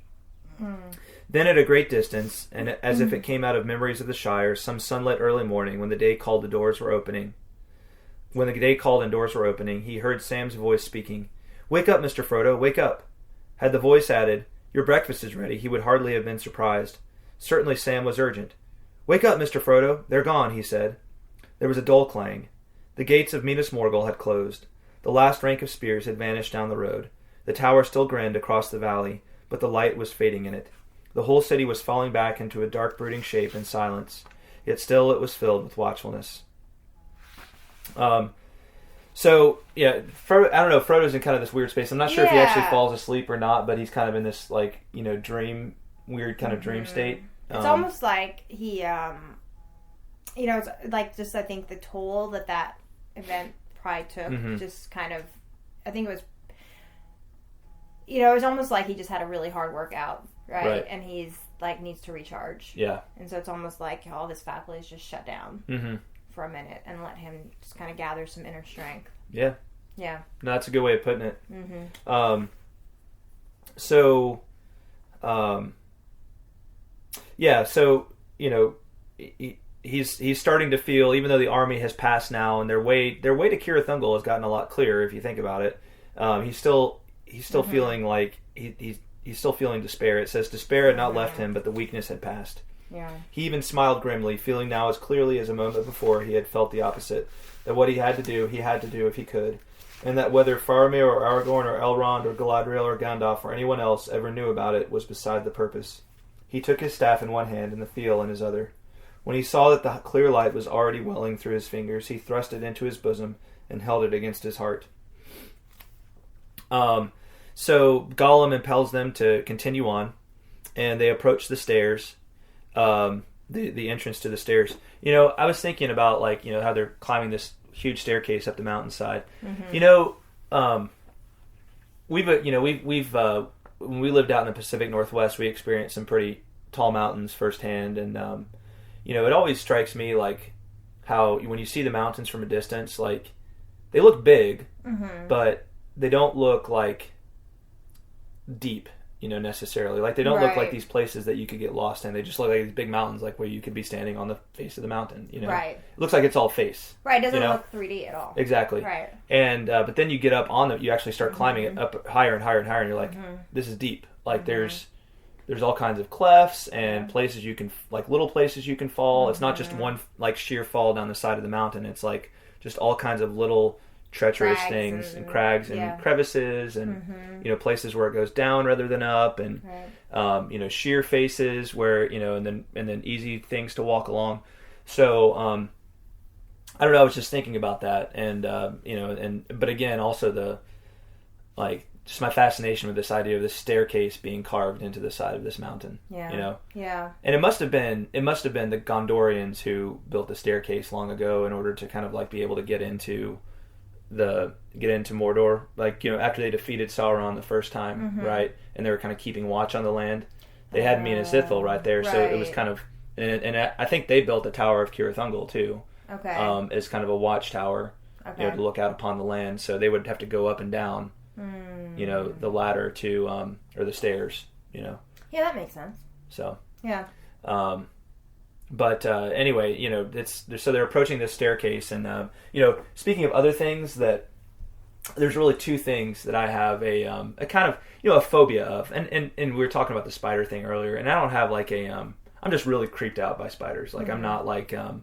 Then at a great distance, and as if it came out of memories of the Shire, some sunlit early morning, when the day called and doors were opening, he heard Sam's voice speaking. "Wake up, Mr. Frodo, wake up." Had the voice added, "Your breakfast is ready," he would hardly have been surprised. Certainly Sam was urgent. "Wake up, Mr. Frodo, they're gone," he said. There was a dull clang. The gates of Minas Morgul had closed. The last rank of spears had vanished down the road. The tower still grinned across the valley, but the light was fading in it. The whole city was falling back into a dark brooding shape and silence, yet still it was filled with watchfulness. So, yeah, Frodo, I don't know, Frodo's in kind of this weird space. I'm not sure if he actually falls asleep or not, but he's kind of in this, like, dream, weird kind of dream state. It's almost like he, it's like just, I think, the toll that event probably took, just kind of, I think it was, it was almost like he just had a really hard workout, right? And he's, like, needs to recharge. Yeah. And so it's almost like all of his faculties just shut down for a minute and let him just kind of gather some inner strength. Yeah. Yeah. No, that's a good way of putting it. He's starting to feel, even though the army has passed now and their way to Cirith Ungol has gotten a lot clearer if you think about it. He's still feeling like he's still feeling despair. It says despair had not left him, but the weakness had passed. Yeah. He even smiled grimly, feeling now as clearly as a moment before he had felt the opposite, that what he had to do if he could, and that whether Faramir or Aragorn or Elrond or Galadriel or Gandalf or anyone else ever knew about it was beside the purpose. He took his staff in one hand and the fiel in his other. When he saw that the clear light was already welling through his fingers, he thrust it into his bosom and held it against his heart. So Gollum impels them to continue on, and they approach the stairs, the entrance to the stairs. I was thinking about, like, how they're climbing this huge staircase up the mountainside. We've when we lived out in the Pacific Northwest, we experienced some pretty tall mountains firsthand, and it always strikes me like how when you see the mountains from a distance, like they look big, but they don't look like deep, necessarily. Like they don't look like these places that you could get lost in. They just look like these big mountains, like where you could be standing on the face of the mountain. Right. It looks like it's all face. Right. It doesn't look 3D at all. Exactly. Right. And but then you get up on you actually start climbing it up higher and higher and higher, and you're like, this is deep. Like there's all kinds of clefts and places you can, like little places you can fall. It's not just one like sheer fall down the side of the mountain. It's like just all kinds of little treacherous things and crags and crevices and places where it goes down rather than up, and sheer faces where and then easy things to walk along. So I don't know, I was just thinking about that, and but again also the just my fascination with this idea of this staircase being carved into the side of this mountain. And it must have been the Gondorians who built the staircase long ago in order to kind of like be able to get into Mordor, after they defeated Sauron the first time, right? And they were kind of keeping watch on the land. They had Minas Ithil right there, so it was kind of, and I think they built the Tower of Cirith Ungol too, as kind of a watchtower, to look out upon the land. So they would have to go up and down, the ladder to, or the stairs, Yeah, that makes sense. So. Yeah. But anyway, so they're approaching this staircase, and speaking of other things, that there's really two things that I have a kind of a phobia of, and we were talking about the spider thing earlier, and I don't have like I'm just really creeped out by spiders. Like I'm not like I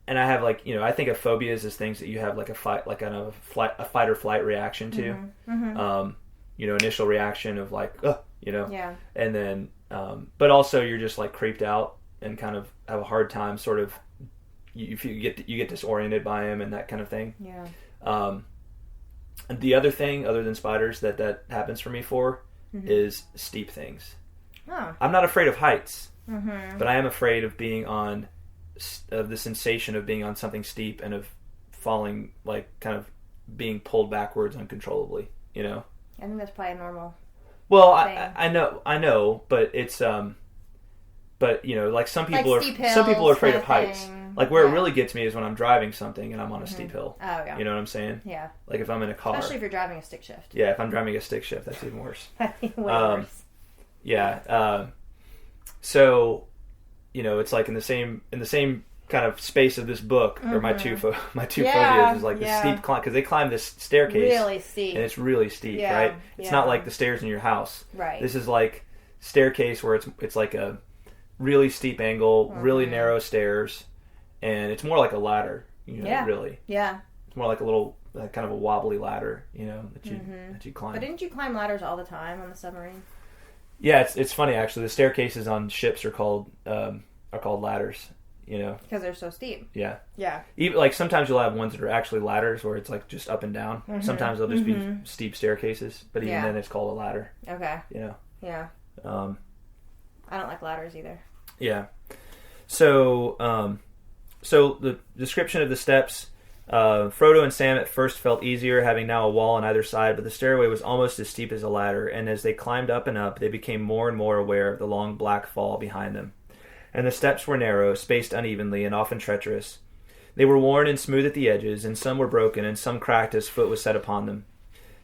have like I think of phobias as things that you have like a fight or flight reaction to, initial reaction of like and then but also you're just like creeped out and kind of have a hard time sort of you get disoriented by him and that kind of thing. And the other thing other than spiders that happens for me is steep things. I'm not afraid of heights, but I am afraid of being of the sensation of being on something steep and of falling, like kind of being pulled backwards uncontrollably, I think that's probably a normal Well, thing. I know, but it's like some people like some people are afraid of heights. thing. Like where it really gets me is when I'm driving something and I'm on a steep hill. Oh yeah. You know what I'm saying? Yeah. Like if I'm in a car. Especially if you're driving a stick shift. Yeah, if I'm driving a stick shift, that's even worse. That'd be way worse. Yeah. So, it's like in the same kind of space of this book, or my two phobias is like the steep climb, because they climb this staircase really steep, and it's really steep, right? It's not like the stairs in your house, right? This is like staircase where it's like a really steep angle, really narrow stairs, and it's more like a ladder, really. Yeah. It's more like a little kind of a wobbly ladder, that you climb. But didn't you climb ladders all the time on the submarine? Yeah, it's funny actually. The staircases on ships are called ladders. Because they're so steep. Yeah. Yeah. Even like sometimes you'll have ones that are actually ladders where it's like just up and down. Sometimes they'll just be steep staircases, but even then it's called a ladder. Okay. Yeah. I don't like ladders either. Yeah. So the description of the steps, Frodo and Sam at first felt easier, having now a wall on either side, but the stairway was almost as steep as a ladder, and as they climbed up and up, they became more and more aware of the long black fall behind them. And the steps were narrow, spaced unevenly, and often treacherous. They were worn and smooth at the edges, and some were broken, and some cracked as foot was set upon them.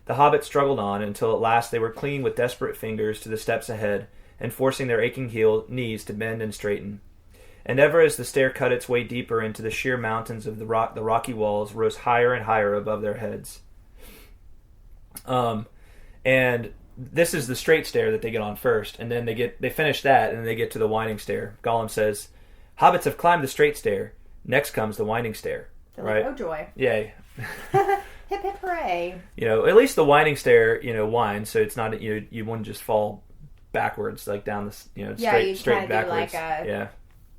The hobbits struggled on, until at last they were clinging with desperate fingers to the steps ahead, and forcing their aching knees to bend and straighten. And ever as the stair cut its way deeper into the sheer mountains of the rocky walls rose higher and higher above their heads. And this is the straight stair that they get on first, and then they finish that, and then they get to the winding stair. Gollum says, "Hobbits have climbed the straight stair. Next comes the winding stair." So right? Oh joy! Yay! Hip hip hooray! At least the winding stair, winds, so it's not you wouldn't just fall backwards like down the straight backwards.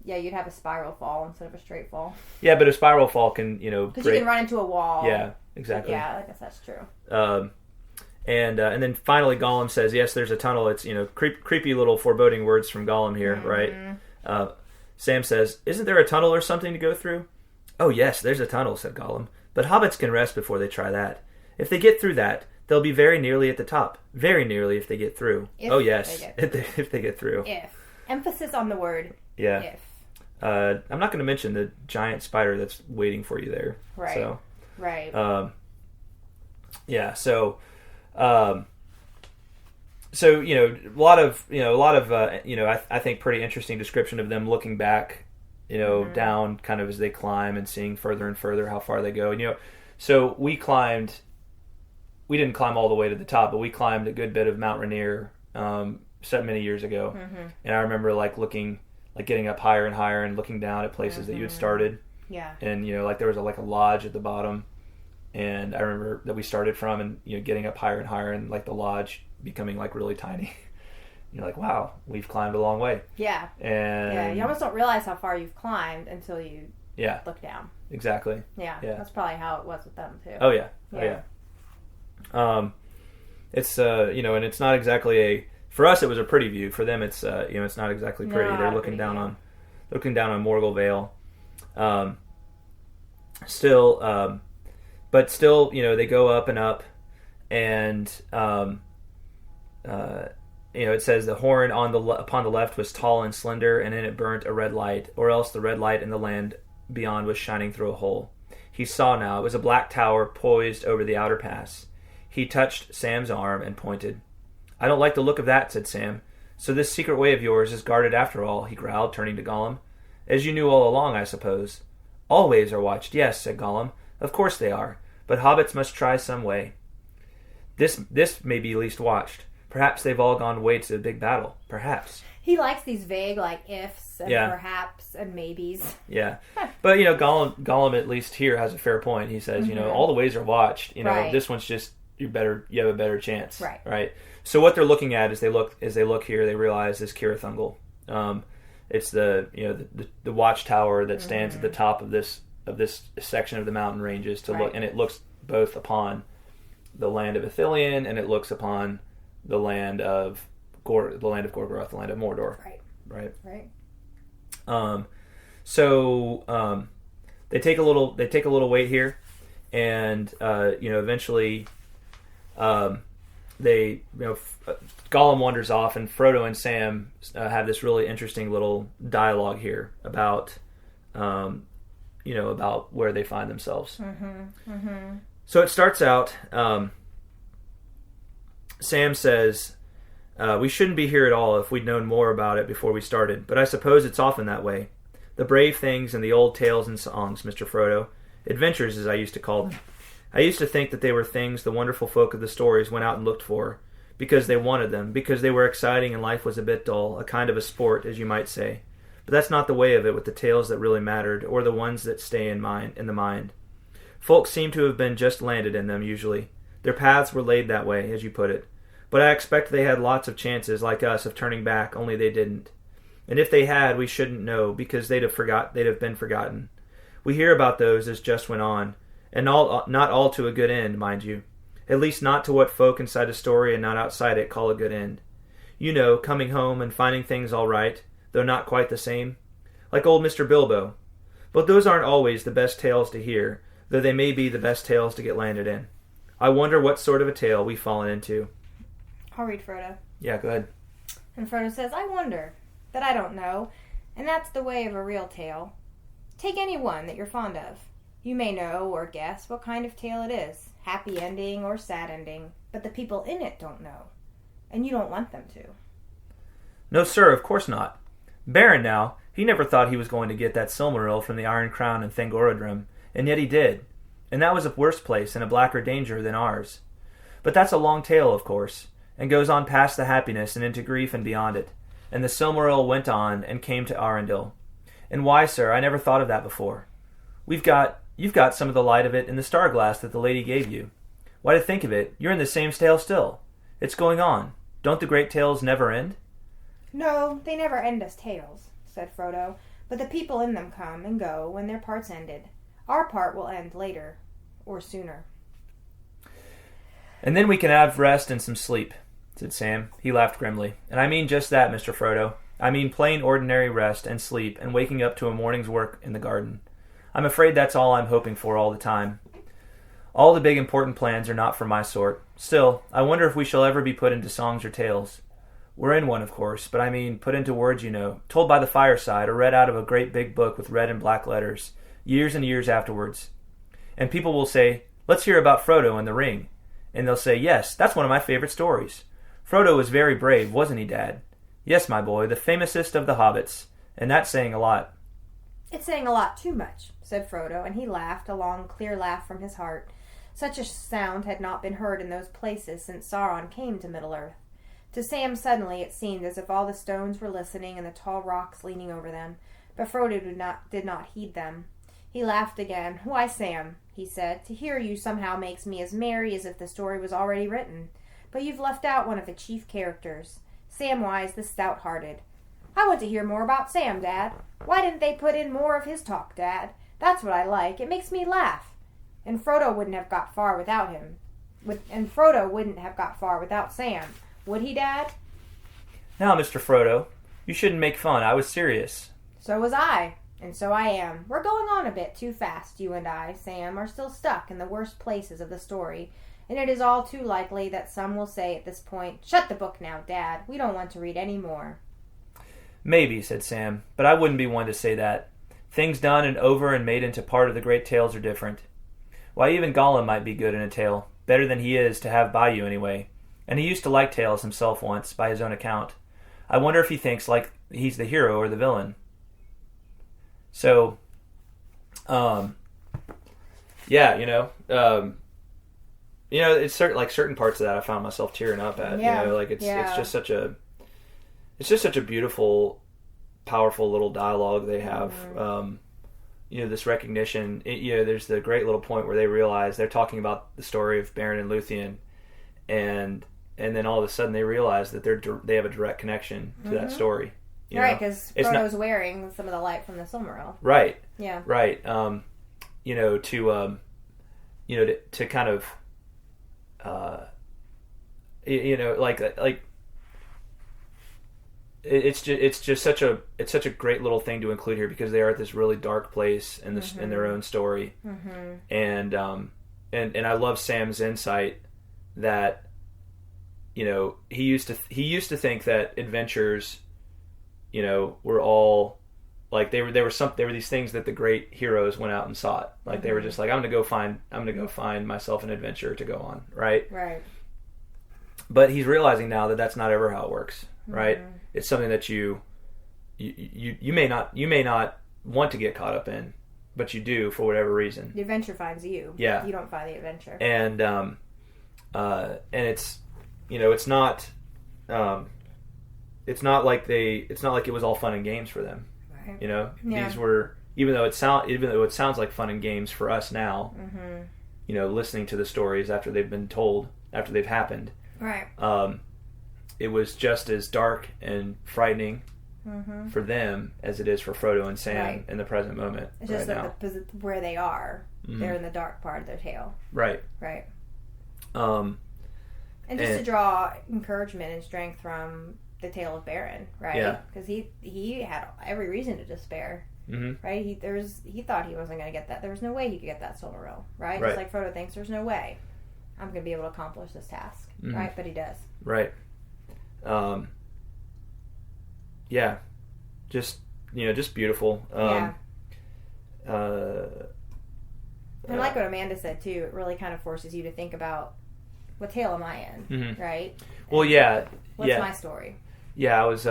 Yeah, you'd have a spiral fall instead of a straight fall. Yeah, but a spiral fall can because you can run into a wall. Yeah, exactly. Yeah, I guess that's true. And then finally Gollum says, "Yes, there's a tunnel." It's creepy little foreboding words from Gollum here, right? Sam says, "Isn't there a tunnel or something to go through?" "Oh yes, there's a tunnel," said Gollum. "But hobbits can rest before they try that. If they get through that, they'll be very nearly at the top. Very nearly if they get through." If oh yes, if they get through. If. Emphasis on the word. Yeah. If. I'm not going to mention the giant spider that's waiting for you there. Right. So, right. Yeah. So, a lot of I think pretty interesting description of them looking back, down kind of as they climb and seeing further and further how far they go. And, so we didn't climb all the way to the top, but we climbed a good bit of Mount Rainier, so many years ago. And I remember getting up higher and higher and looking down at places that you had started. Yeah. And, there was a lodge at the bottom. And I remember that we started from, and, getting up higher and higher, and the lodge becoming really tiny. You're like, wow, we've climbed a long way. Yeah. And you almost don't realize how far you've climbed until you look down. Exactly. Yeah. That's probably how it was with them too. Oh yeah. It's and it's not exactly for us it was a pretty view. For them it's it's not exactly pretty. No, they're looking down on Morgul Vale. But still, they go up and up, and it says the horn upon the left was tall and slender, and in it burnt a red light, or else the red light in the land beyond was shining through a hole. He saw now it was a black tower poised over the outer pass. He touched Sam's arm and pointed. "I don't like the look of that," said Sam. So this secret way of yours is guarded after all, he growled, turning to Gollum. As you knew all along, I suppose. All ways are watched, yes, said Gollum. Of course they are, but hobbits must try some way. This may be least watched. Perhaps they've all gone away to the big battle. Perhaps. He likes these vague, like, ifs and perhaps and maybes. Yeah. But, Gollum at least here has a fair point. He says, all the ways are watched. This one's just, you have a better chance. Right. So what they're looking at as they look here, they realize is Cirith Ungol. It's the watchtower that stands at the top of this section of the mountain ranges to look, and it looks both upon the land of Ithilien and it looks upon the land of Gorgoroth, the land of Mordor. Right. So they take a little wait here, and eventually Gollum wanders off, and Frodo and Sam have this really interesting little dialogue here about about where they find themselves. So it starts out. Sam says, we shouldn't be here at all if we'd known more about it before we started, but I suppose it's often that way. The brave things and the old tales and songs, Mr. Frodo. Adventures, as I used to call them. I used to think that they were things the wonderful folk of the stories went out and looked for, because they wanted them, because they were exciting and life was a bit dull, a kind of a sport, as you might say. But that's not the way of it with the tales that really mattered, or the ones that stay in the mind. Folk seem to have been just landed in them, usually. Their paths were laid that way, as you put it. But I expect they had lots of chances, like us, of turning back, only they didn't. And if they had, we shouldn't know, because they'd have been forgotten. We hear about those as just went on, and not all to a good end, mind you. At least not to what folk inside a story and not outside it call a good end. Coming home and finding things all right, though not quite the same. Like old Mr. Bilbo. But those aren't always the best tales to hear, though they may be the best tales to get landed in. I wonder what sort of a tale we've fallen into. I'll read Frodo. Yeah, go ahead. And Frodo says, I wonder, that I don't know, and that's the way of a real tale. Take any one that you're fond of. You may know or guess what kind of tale it is, happy ending or sad ending, but the people in it don't know, and you don't want them to. No, sir, of course not. Baron, now, he never thought he was going to get that Silmaril from the Iron Crown and Thangorodrim, and yet he did, and that was a worse place and a blacker danger than ours. But that's a long tale, of course, and goes on past the happiness and into grief and beyond it, and the Silmaril went on and came to Arundel. And why, sir, I never thought of that before. You've got some of the light of it in the star glass that the lady gave you. Why, to think of it, you're in the same tale still. It's going on. Don't the great tales never end? No, they never end as tales, said Frodo, but the people in them come and go when their part's ended. Our part will end later, or sooner. And then we can have rest and some sleep, said Sam. He laughed grimly. And I mean just that, Mr. Frodo. I mean plain ordinary rest and sleep and waking up to a morning's work in the garden. I'm afraid that's all I'm hoping for all the time. All the big important plans are not for my sort. Still, I wonder if we shall ever be put into songs or tales. We're in one, of course, but I mean put into words, told by the fireside or read out of a great big book with red and black letters, years and years afterwards. And people will say, let's hear about Frodo and the Ring. And they'll say, yes, that's one of my favorite stories. Frodo was very brave, wasn't he, Dad? Yes, my boy, the famousest of the hobbits. And that's saying a lot. It's saying a lot too much, said Frodo, and he laughed, a long, clear laugh from his heart. Such a sound had not been heard in those places since Sauron came to Middle-earth. To Sam suddenly it seemed as if all the stones were listening and the tall rocks leaning over them, but Frodo did not heed them. He laughed again. Why, Sam, he said, to hear you somehow makes me as merry as if the story was already written. But you've left out one of the chief characters, Samwise the Stout-Hearted. I want to hear more about Sam, Dad. Why didn't they put in more of his talk, Dad? That's what I like. It makes me laugh. And Frodo wouldn't have got far without him. And Frodo wouldn't have got far without Sam. Would he, Dad? Now, Mr. Frodo, you shouldn't make fun. I was serious. So was I. And so I am. We're going on a bit too fast, you and I, Sam, are still stuck in the worst places of the story. And it is all too likely that some will say at this point, shut the book now, Dad. We don't want to read any more. Maybe, said Sam, but I wouldn't be one to say that. Things done and over and made into part of the great tales are different. Why, even Gollum might be good in a tale, better than he is to have by you anyway. And he used to like tales himself once, by his own account. I wonder if he thinks like he's the hero or the villain. So, yeah, it's certain parts of that I found myself tearing up at. Yeah. It's just such a beautiful, powerful little dialogue they have. This recognition. There's the great little point where they realize they're talking about the story of Beren and Luthien, and then all of a sudden they realize that they have a direct connection to that story. Right, because Frodo's wearing some of the light from the Silmaril. Right. Yeah. Right. To kind of, it's just such a great little thing to include here because they are at this really dark place in their own story, and I love Sam's insight that, he used to think that adventures, were all like they were these things that the great heroes went out and sought. Like they were just like, I'm gonna go find myself an adventure to go on, right? Right. But he's realizing now that that's not ever how it works, right? It's something that you may not want to get caught up in, but you do for whatever reason. The adventure finds you. Yeah. You don't find the adventure. And it's it's not like it was all fun and games for them. Right. These were, even though it sounds like fun and games for us now, listening to the stories after they've been told, after they've happened. Right. It was just as dark and frightening for them as it is for Frodo and Sam in the present moment. It's just where they are. They're in the dark part of their tale. Right. Right. And to draw encouragement and strength from the tale of Beren, right? Yeah. Because he had every reason to despair, right? He thought he wasn't going to get that. There was no way he could get that Silmaril, right? Just like Frodo thinks there's no way I'm going to be able to accomplish this task, right? But he does. Right. Yeah. Just beautiful. And I like what Amanda said too. It really kind of forces you to think about, what tale am I in, right? Well, yeah. What's my story? Yeah, I was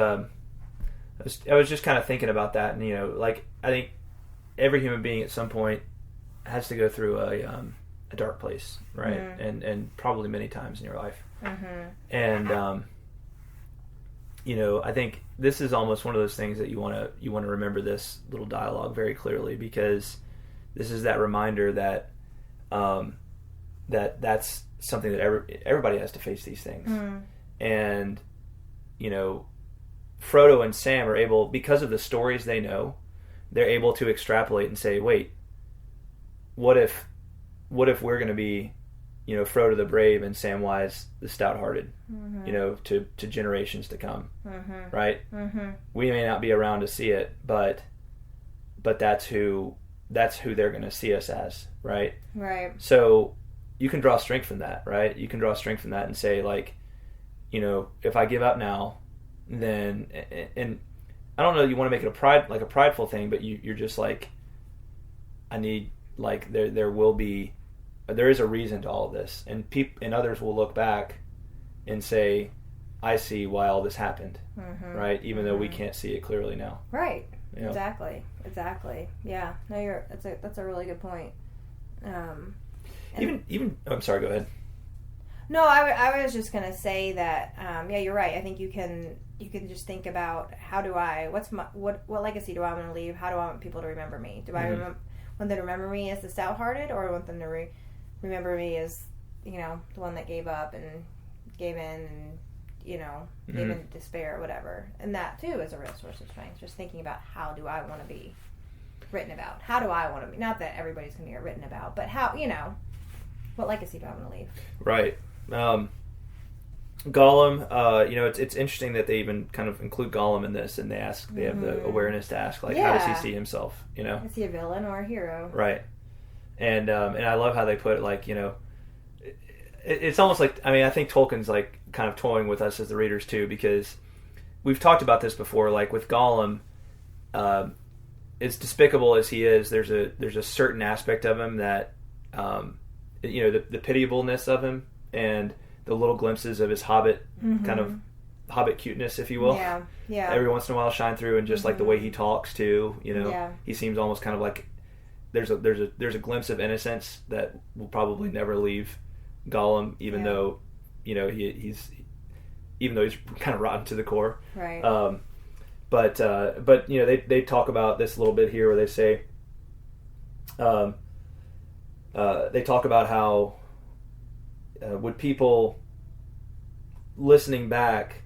just kind of thinking about that, and I think every human being at some point has to go through a dark place, right? And probably many times in your life. And I think this is almost one of those things that you want to remember this little dialogue very clearly, because this is that reminder that that's something that everybody has to face these things. And Frodo and Sam are able, because of the stories they know, they're able to extrapolate and say, wait, what if we're going to be, Frodo the brave and Samwise the stout-hearted, to generations to come, right? We may not be around to see it, but that's who they're going to see us as, right? Right. So you can draw strength from that, right? You can draw strength from that and say, like, if I give up now, then, and I don't know, you want to make it a prideful thing, but you're just like, I need, like, there is a reason to all of this, and others will look back and say, I see why all this happened, right? Even though we can't see it clearly now. Right. Exactly. Yeah. No, that's a really good point. Even I'm sorry, go ahead. No, I was just gonna say that you're right. I think you can just think about, what legacy do I want to leave? How do I want people to remember me? Do I want them to remember me as the stout-hearted, or I want them to remember me as the one that gave up and gave in and gave in despair or whatever? And that too is a real source of strength. Just thinking about, how do I want to be written about? How do I want to be? Not that everybody's going to get written about, but how what legacy do I want to leave? Right. Gollum, it's interesting that they even kind of include Gollum in this, and they have the awareness to ask, like, how does he see himself? Is he a villain or a hero? Right. And I love how they put it, like, it's almost like, I think Tolkien's like kind of toying with us as the readers too, because we've talked about this before. Like with Gollum, as despicable as he is, there's a certain aspect of him that the pitiableness of him and the little glimpses of his Hobbit kind of Hobbit cuteness, if you will. Yeah. Every once in a while shine through, and just like the way he talks too, he seems almost kind of like there's a glimpse of innocence that will probably never leave Gollum, even though he's kind of rotten to the core. Right. But they talk about this a little bit here where they say they talk about how would people listening back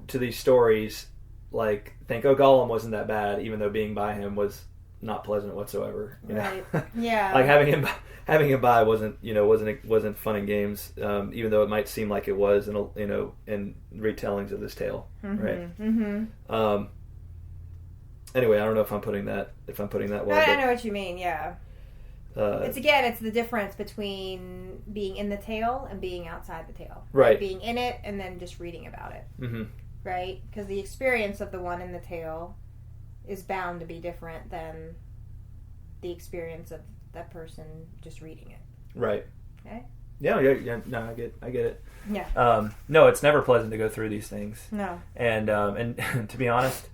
to these stories like think, oh, Gollum wasn't that bad, even though being by him was not pleasant whatsoever. Right. Yeah. Like having him by wasn't fun and games, even though it might seem like it was in retellings of this tale. Mm-hmm. Right. Mm-hmm. Anyway, I don't know if I'm putting that well. I know what you mean. Yeah. It's the difference between being in the tale and being outside the tale. Right. Like being in it and then just reading about it. Mm-hmm. Right? Because the experience of the one in the tale is bound to be different than the experience of that person just reading it. Right. Okay? Yeah. No, I get it. Yeah. No, it's never pleasant to go through these things. No. And to be honest,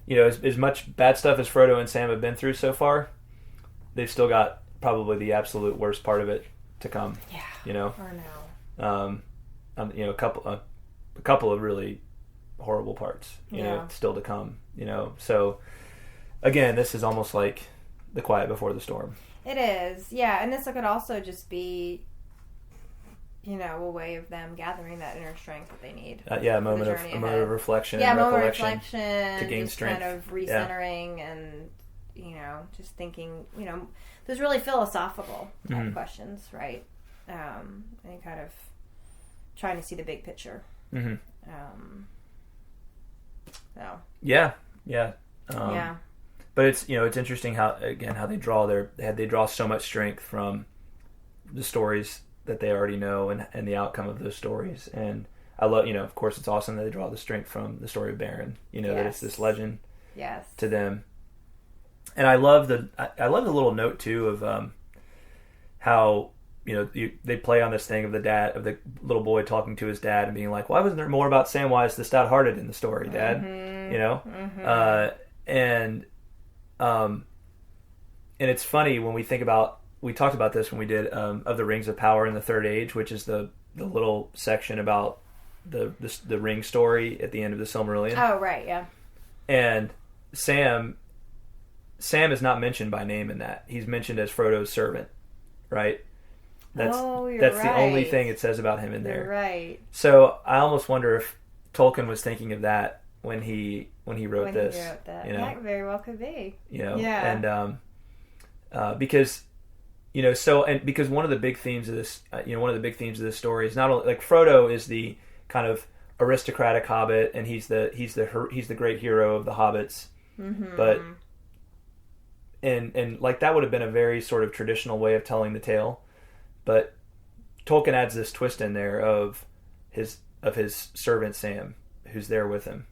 as much bad stuff as Frodo and Sam have been through so far, they've still got probably the absolute worst part of it to come. Yeah. Or no. A couple of really horrible parts. Still to come. So again, this is almost like the quiet before the storm. It is, yeah, and this could also just be, a way of them gathering that inner strength that they need. A moment of reflection. Yeah, and moment of recollection reflection to gain just strength. kind of recentering and just thinking. Those really philosophical type questions, right? And kind of trying to see the big picture. Mm-hmm. So. Yeah. Yeah. But it's it's interesting how they draw so much strength from the stories that they already know and the outcome of those stories. And I love of course it's awesome that they draw the strength from the story of Beren. That it's this legend to them. And I love the little note too of how they play on this thing of the little boy talking to his dad and being like, why wasn't there more about Samwise the Stout-Hearted in the story, Dad? Mm-hmm. And it's funny when we talked about this when we did of the Rings of Power in the Third Age, which is the little section about the ring story at the end of the Silmarillion. Oh, right, yeah. And Sam is not mentioned by name in that. He's mentioned as Frodo's servant, right? That's right. The only thing it says about him in there. You're right. So I almost wonder if Tolkien was thinking of that when he wrote this. He wrote that. That very well could be. Yeah. And because because one of the big themes of this story is not only like Frodo is the kind of aristocratic hobbit and he's the great hero of the hobbits. Mm-hmm. But and like that would have been a very sort of traditional way of telling the tale. But Tolkien adds this twist in there of his servant Sam, who's there with him,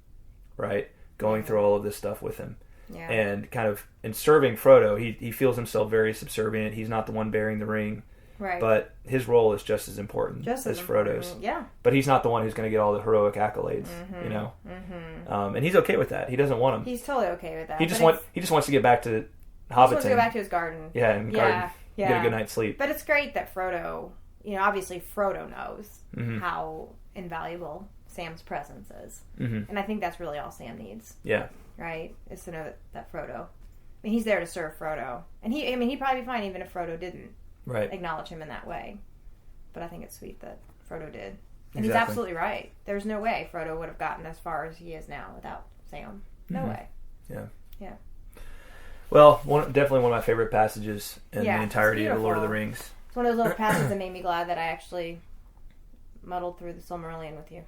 right? Going through all of this stuff with him. Yeah. And kind of in serving Frodo, he feels himself very subservient. He's not the one bearing the ring. Right. But his role is just as important as Frodo's. Yeah. But he's not the one who's going to get all the heroic accolades, Mm-hmm. And he's okay with that. He doesn't want them. He's totally okay with that. He just wants to get back to Hobbiton. He wants to go back to his garden. Yeah, and garden. Yeah. Get a good night's sleep. But it's great that Frodo, obviously Frodo knows how invaluable Sam's presence is. Mm-hmm. And I think that's really all Sam needs. Yeah. Right? Is to know that Frodo, he's there to serve Frodo. And he'd probably be fine even if Frodo didn't acknowledge him in that way. But I think it's sweet that Frodo did. And he's absolutely right. There's no way Frodo would have gotten as far as he is now without Sam. No way. Yeah. Yeah. Well, definitely one of my favorite passages in the entirety of The Lord of the Rings. It's one of those little passages that made me glad that I actually muddled through the Silmarillion with you.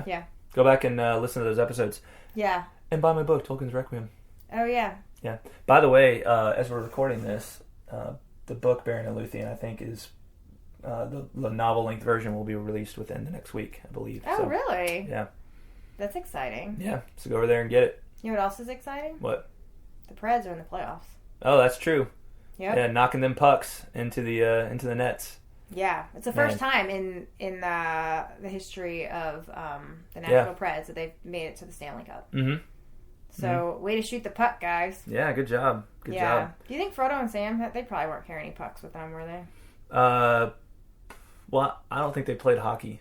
Yeah. Go back and listen to those episodes. Yeah. And buy my book, Tolkien's Requiem. Oh, yeah. Yeah. By the way, as we're recording this, the book Beren and Luthien, I think, is the novel-length version will be released within the next week, I believe. Oh, really? Yeah. That's exciting. Yeah. So go over there and get it. You know what else is exciting? What? The Preds are in the playoffs. Oh, that's true. Yep. Yeah, knocking them pucks into the nets. Yeah, it's the first time in the history of the National Preds that they've made it to the Stanley Cup. Mm-hmm. So, way to shoot the puck, guys. Yeah, good job. Good job. Do you think Frodo and Sam, they probably weren't carrying any pucks with them, were they? Well, I don't think they played hockey.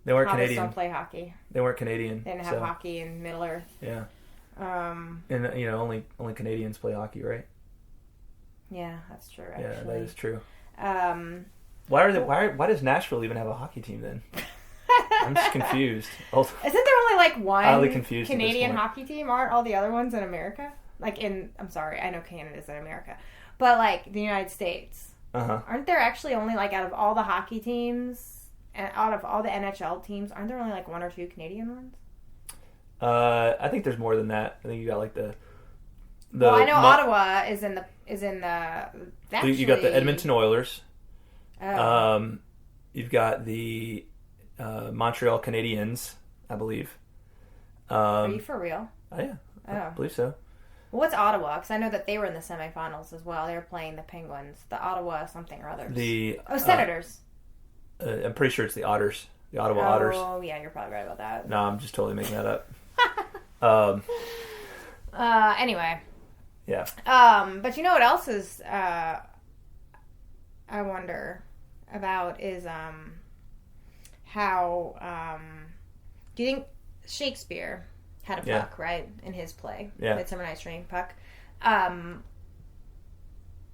They weren't Canadian. Don't play hockey. They weren't Canadian. They didn't have hockey in Middle Earth. Yeah. And only Canadians play hockey, right? Yeah, that's true. Actually. Yeah, that is true. Why does Nashville even have a hockey team then? I'm just confused. Isn't there only like one confused Canadian hockey team? Aren't all the other ones in America? I'm sorry, I know Canada's in America, but like the United States, aren't there actually only like out of all the hockey teams and out of all the NHL teams, aren't there only like one or two Canadian ones? I think there's more than that. I think you got like the. Well, I know Ottawa is in the. Actually, you got the Edmonton Oilers. Oh. You've got the Montreal Canadiens, I believe. Are you for real? Oh yeah, I believe so. Well, what's Ottawa? Because I know that they were in the semifinals as well. They were playing the Penguins, the Ottawa something or others. Senators. I'm pretty sure it's the Otters, the Ottawa Otters. Oh yeah, you're probably right about that. No, I'm just totally making that up. Anyway. Yeah. But you know what else is I wonder about is how do you think Shakespeare had a puck, right, in his play? Yeah. Midsummer Night's Dream puck.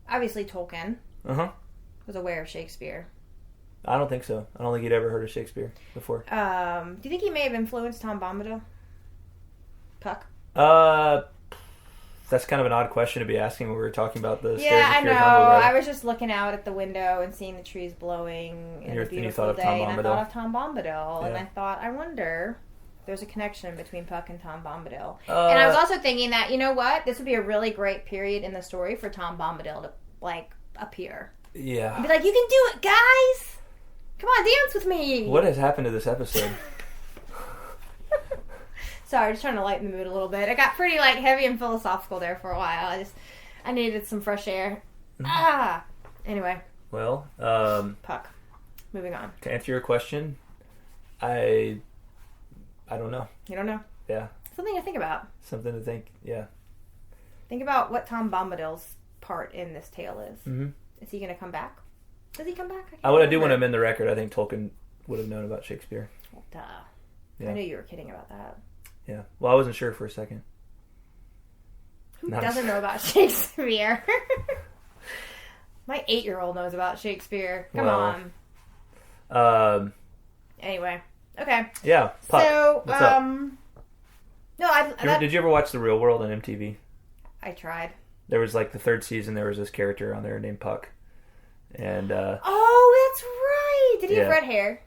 Obviously Tolkien was aware of Shakespeare. I don't think so. I don't think he'd ever heard of Shakespeare before. Do you think he may have influenced Tom Bombadil? Puck? That's kind of an odd question to be asking when we were talking about the Stairs of Cirith Ungol. I was just looking out at the window and seeing the trees blowing and a beautiful day, and I thought of Tom Bombadil, and I thought, I wonder if there's a connection between Puck and Tom Bombadil. And I was also thinking that, you know what, this would be a really great period in the story for Tom Bombadil to, like, appear. Yeah. And be like, you can do it, guys! Come on, dance with me! What has happened to this episode? Sorry, just trying to lighten the mood a little bit. It got pretty like heavy and philosophical there for a while. I needed some fresh air. Anyway. Well, Puck. Moving on. To answer your question, I don't know. You don't know? Yeah. Something to think about. Something to think. Yeah. Think about what Tom Bombadil's part in this tale is. Mm-hmm. Is he going to come back? Does he come back? I do want to amend the record. I think Tolkien would have known about Shakespeare. Well, duh. Yeah. I knew you were kidding about that. Yeah. Well, I wasn't sure for a second. Who doesn't know about Shakespeare? My 8-year-old knows about Shakespeare. Come on. Anyway. Okay. Yeah. Puck. So, what's up? No, did you ever watch The Real World on MTV? I tried. There was like the third season. There was this character on there named Puck, and oh, that's right. Did he have red hair?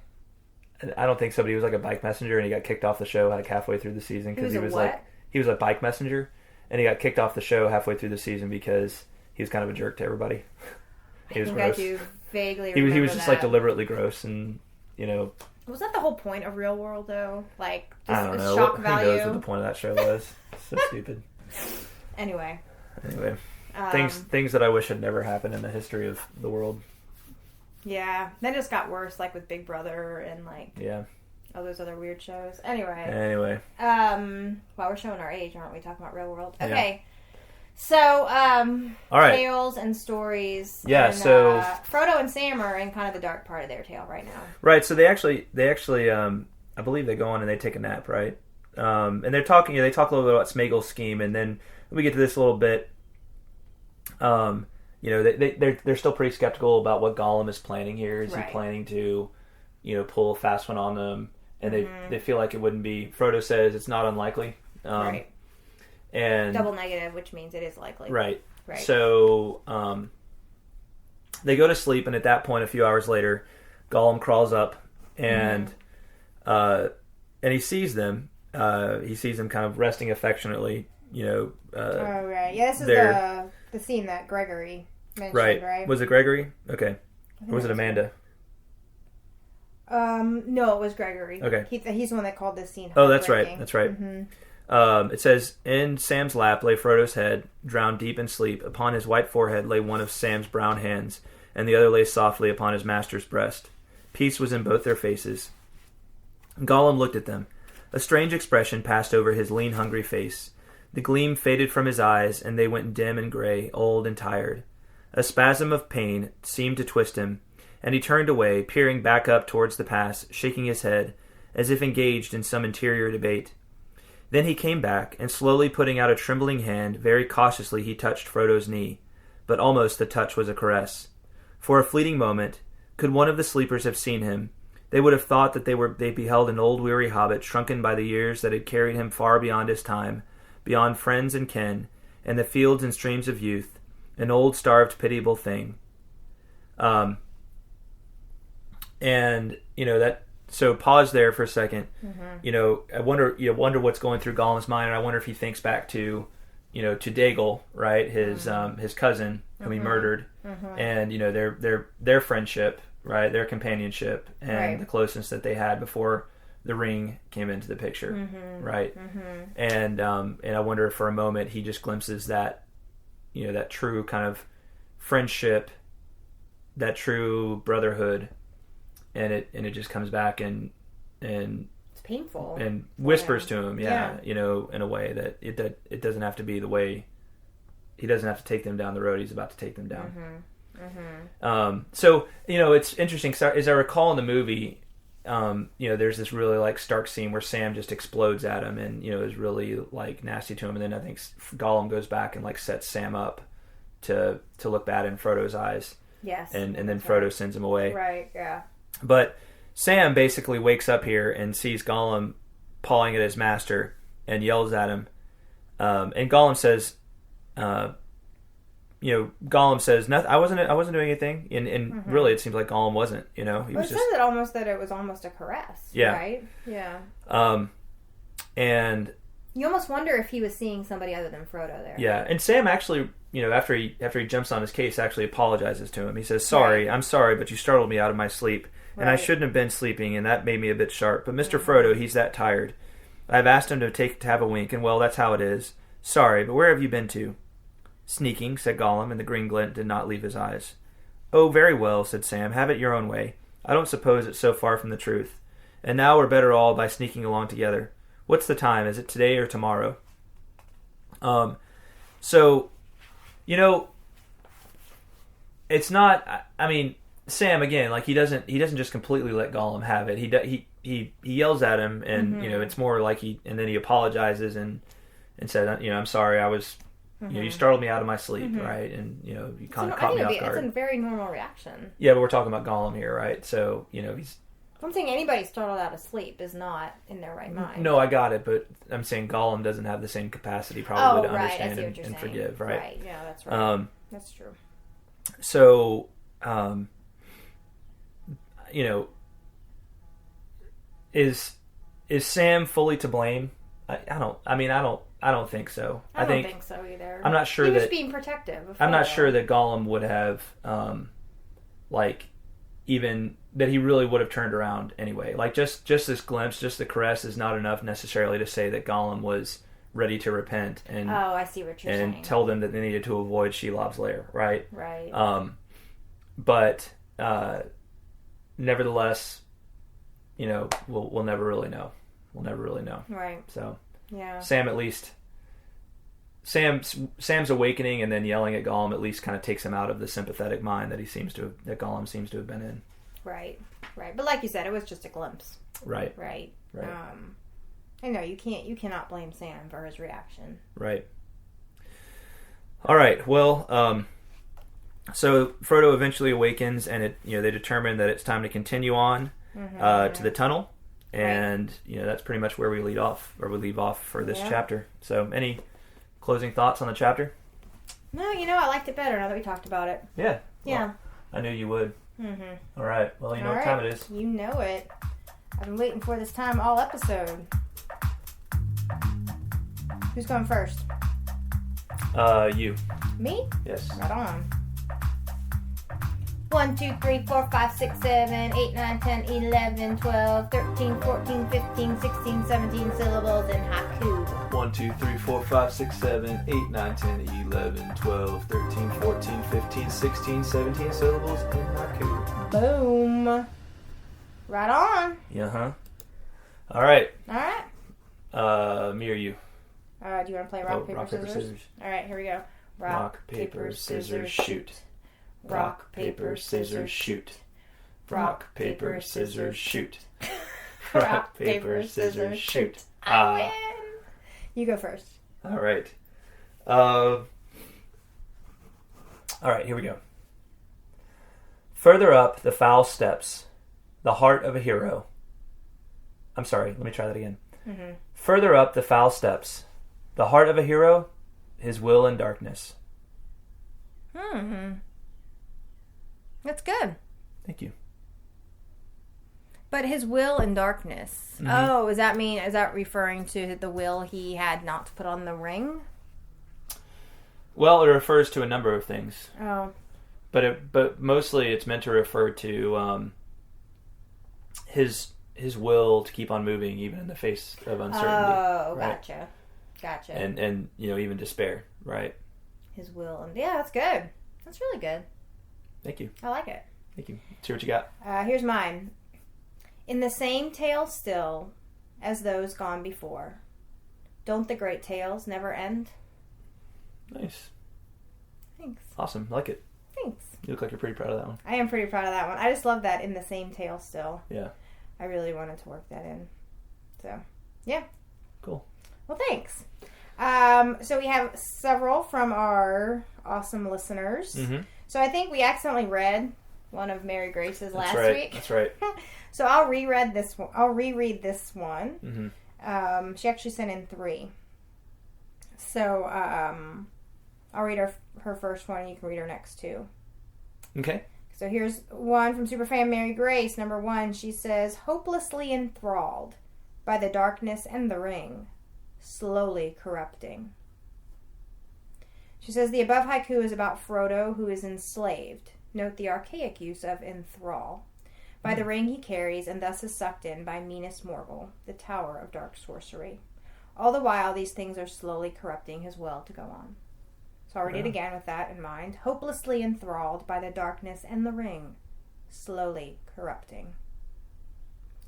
I don't think so, but he was like a bike messenger, and he got kicked off the show like halfway through the season because he was a bike messenger, and he got kicked off the show halfway through the season because he was kind of a jerk to everybody. He was gross. I do vaguely remember he was just like deliberately gross, and you know. Was that the whole point of Real World though? Like, just I don't know. Shock value. Who knows what the point of that show was? So stupid. Anyway, things that I wish had never happened in the history of the world. Yeah, then it just got worse, like with Big Brother and like all those other weird shows. Anyway, well, we're showing our age, aren't we? Talking about Real World. Okay, so all right, tales and stories. Yeah, and, so Frodo and Sam are in kind of the dark part of their tale right now. Right. So they actually, I believe they go on and they take a nap, right? And they're talking. They talk a little bit about Smeagol's scheme, and then we get to this a little bit. You know, they're still pretty skeptical about what Gollum is planning here. Is he planning to, pull a fast one on them? And they feel like it wouldn't be. Frodo says it's not unlikely. Right. And double negative, which means it is likely. Right. So they go to sleep, and at that point, a few hours later, Gollum crawls up, and he sees them. He sees them kind of resting affectionately. Oh right, yeah. This is the scene that Gregory mentioned, right? Was it Gregory? Okay. Or was it Amanda? No, it was Gregory. Okay. He's the one that called this scene. Oh, that's right. That's right. Mm-hmm. It says, in Sam's lap lay Frodo's head, drowned deep in sleep. Upon his white forehead lay one of Sam's brown hands, and the other lay softly upon his master's breast. Peace was in both their faces. Gollum looked at them. A strange expression passed over his lean, hungry face. The gleam faded from his eyes, and they went dim and gray, old and tired. A spasm of pain seemed to twist him, and he turned away, peering back up towards the pass, shaking his head, as if engaged in some interior debate. Then he came back, and slowly putting out a trembling hand, very cautiously he touched Frodo's knee. But almost the touch was a caress. For a fleeting moment, could one of the sleepers have seen him, they would have thought that they beheld an old weary hobbit shrunken by the years that had carried him far beyond his time, beyond friends and kin, and the fields and streams of youth, an old, starved, pitiable thing. And, that, so pause there for a second. I wonder what's going through Gollum's mind, and I wonder if he thinks back to Daigle, right? His cousin whom he murdered, and, their friendship, right? Their companionship and the closeness that they had before the ring came into the picture, right? And I wonder if for a moment he just glimpses that, that true kind of friendship, that true brotherhood, and it just comes back and it's painful and whispers to him, in a way that it doesn't have to be the way. He doesn't have to take them down the road he's about to take them down. So it's interesting. So as I recall in the movie, there's this really stark scene where Sam just explodes at him and is really nasty to him, and then I think Gollum goes back and sets Sam up to look bad in Frodo's eyes. Yes, and then Frodo sends him away. Right. Yeah. But Sam basically wakes up here and sees Gollum pawing at his master and yells at him, and Gollum says, Gollum says, "Nothing. I wasn't doing anything." And really, it seems like Gollum wasn't. He was just. It says that it was almost a caress. Yeah. Right. Yeah. And you almost wonder if he was seeing somebody other than Frodo there. Yeah, and Sam actually, after he jumps on his case, actually apologizes to him. He says, "Sorry, I'm sorry, but you startled me out of my sleep, and I shouldn't have been sleeping, and that made me a bit sharp. But Mr. Frodo, he's that tired. I've asked him to have a wink, and well, that's how it is. Sorry, but where have you been to?" "Sneaking," said Gollum, and the green glint did not leave his eyes. "Oh, very well," said Sam. "Have it your own way. I don't suppose it's so far from the truth. And now we're better all by sneaking along together. What's the time? Is it today or tomorrow?" So, it's not. I mean, Sam again, he doesn't just completely let Gollum have it. He yells at him, and it's more and then he apologizes and said, "I'm sorry. I was." You startled me out of my sleep, right? And you kind of caught me off guard. It's a very normal reaction. Yeah, but we're talking about Gollum here, right? So he's. I'm saying anybody startled out of sleep is not in their right mind. No, I got it, but I'm saying Gollum doesn't have the same capacity probably to understand and forgive, right? Right. Yeah, that's right. That's true. So, is Sam fully to blame? I don't think so. I don't think so either. I'm not sure he was being protective. I'm not sure that Gollum would have, even that he really would have turned around anyway. Just this glimpse, just the caress is not enough necessarily to say that Gollum was ready to repent and I see what you're saying. And tell them that they needed to avoid Shelob's lair, right? Right. But nevertheless, we'll never really know. We'll never really know. Right. So. Yeah. Sam's awakening and then yelling at Gollum at least kind of takes him out of the sympathetic mind that Gollum seems to have been in. Right. But like you said, it was just a glimpse. Right. I know you cannot blame Sam for his reaction. Right. All right. Well, so Frodo eventually awakens, and they determine that it's time to continue on to the tunnel. And that's pretty much where we leave off for this chapter. So, any closing thoughts on the chapter? No, I liked it better now that we talked about it. Yeah. Yeah. Well, I knew you would. All right. Well, you know what time it is. You know it. I've been waiting for this time all episode. Who's going first? You. Me? Yes. Right on. 1, 2, 3, 4, 5, 6, 7, 8, 9, 10, 11, 12, 13, 14, 15, 16, 17 syllables in haiku. 1, 2, 3, 4, 5, 6, 7, 8, 9, 10, 11, 12, 13, 14, 15, 16, 17 syllables in haiku. Boom. Right on. Yeah, All right. Me or you? Do you want to play rock, paper, scissors? All right, here we go. Rock, paper, scissors, shoot. Rock, paper, scissors, shoot. Rock, paper, scissors, shoot. Rock, paper, scissors, shoot. I win. You go first. All right. All right, here we go. Further up the foul steps, the heart of a hero. I'm sorry, let me try that again. Mm-hmm. Further up the foul steps, the heart of a hero, his will in darkness. That's good. Thank you. But his will in darkness. Mm-hmm. Oh, is that referring to the will he had not to put on the ring? Well, it refers to a number of things. Oh. But mostly it's meant to refer to his will to keep on moving even in the face of uncertainty. Oh, right? Gotcha. And even despair, right? His will. Yeah, that's good. That's really good. Thank you. I like it. Thank you. See what you got. Here's mine. In the same tale still as those gone before, don't the great tales never end? Nice. Thanks. Awesome. I like it. Thanks. You look like you're pretty proud of that one. I am pretty proud of that one. I just love that in the same tale still. Yeah. I really wanted to work that in. So, yeah. Cool. Well, thanks. So we have several from our awesome listeners. Mm-hmm. So I think we accidentally read one of Mary Grace's last week. That's right. So I'll reread this one. I'll reread this one. Mm-hmm. She actually sent in 3. So I'll read her first one, and you can read her next 2. Okay. So here's one from Superfan Mary Grace, number 1. She says, hopelessly enthralled by the darkness and the ring, slowly corrupting. She says, the above haiku is about Frodo, who is enslaved. Note the archaic use of enthrall. By the ring he carries, and thus is sucked in by meanest Morgul, the tower of dark sorcery. All the while, these things are slowly corrupting his will to go on. So I'll read it again with that in mind. Hopelessly enthralled by the darkness and the ring, slowly corrupting.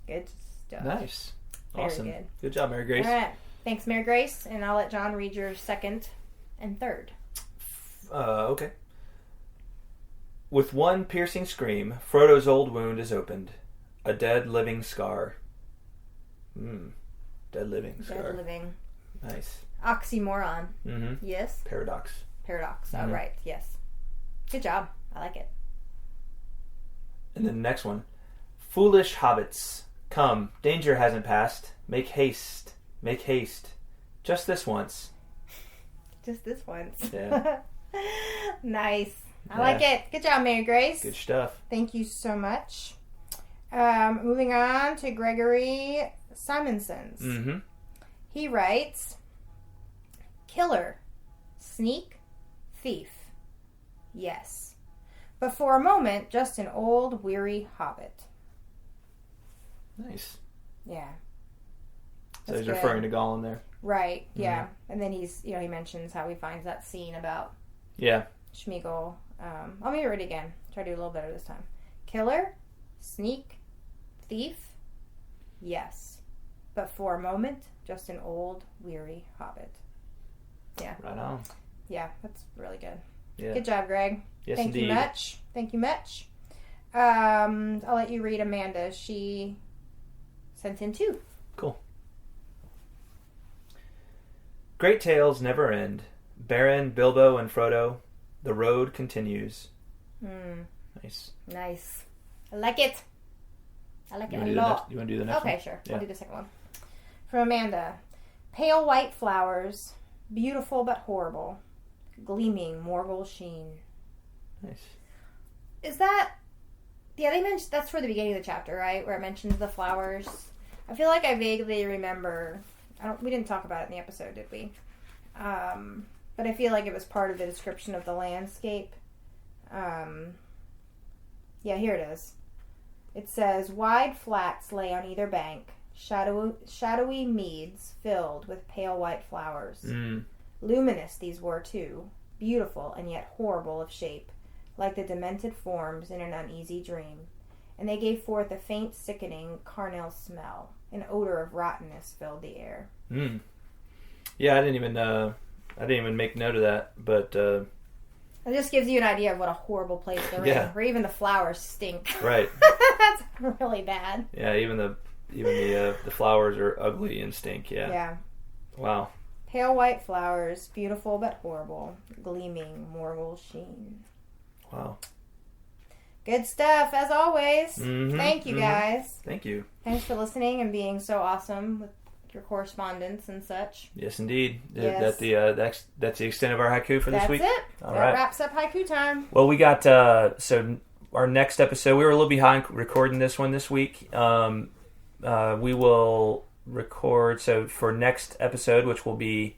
Good stuff. Nice. Very Awesome. good. Good job, Mary Grace. All right. Thanks, Mary Grace. And I'll let John read your second and third. Okay. With one piercing scream, Frodo's old wound is opened. A dead living scar. Dead living scar. Dead living. Nice. Oxymoron. Mm-hmm. Yes. Paradox. Paradox. Mm-hmm. Oh, right. Yes. Good job. I like it. And then the next one. Foolish hobbits. Come, danger hasn't passed. Make haste. Make haste. Just this once. Just this once. Yeah. Nice. I like it. Good job, Mary Grace. Good stuff. Thank you so much. Moving on to Gregory Simonson's. Mm-hmm. He writes, killer, sneak, thief. Yes. But for a moment, just an old, weary hobbit. Nice. Yeah. So That's he's good. referring to Gollum there. Right, yeah. Mm-hmm. And then he mentions how he finds that scene about Schmeagol. Let me read it again. Try to do a little better this time. Killer, sneak, thief, yes. But for a moment, just an old, weary hobbit. Yeah. Right on. Yeah, that's really good. Yeah. Good job, Greg. Yes, Thank indeed. you much. Thank you much. I'll let you read Amanda. She sent in 2. Cool. Great tales never end. Baron, Bilbo, and Frodo, the road continues. Nice. Nice. I like it. I like it a You lot. want to do the next one? Okay, sure. Yeah. I'll do the second one. From Amanda. Pale white flowers, beautiful but horrible, gleaming Morgul sheen. Nice. Is that... Yeah, they mentioned... That's for the beginning of the chapter, right? Where it mentions the flowers. I feel like I vaguely remember... we didn't talk about it in the episode, did we? But I feel like it was part of the description of the landscape. Yeah, here it is. It says, wide flats lay on either bank, shadowy meads filled with pale white flowers. Luminous these were, too, beautiful and yet horrible of shape, like the demented forms in an uneasy dream. And they gave forth a faint, sickening, carnal smell. An odor of rottenness filled the air. Yeah, I didn't even make note of that, but it just gives you an idea of what a horrible place they're in, where even the flowers stink. Right. That's really bad. Yeah, even the flowers are ugly and stink. Yeah. Yeah. Wow. Pale white flowers, beautiful but horrible, gleaming Morgul sheen. Wow. Good stuff, as always. Thank you, guys. Thank you. Thanks for listening and being so awesome with your correspondence and such. Yes, indeed. Yes. That's the extent of our haiku for this week. That's it. All that right. wraps up haiku time. Well, we got so our next episode. We were a little behind recording this one this week. We will record for next episode, which will be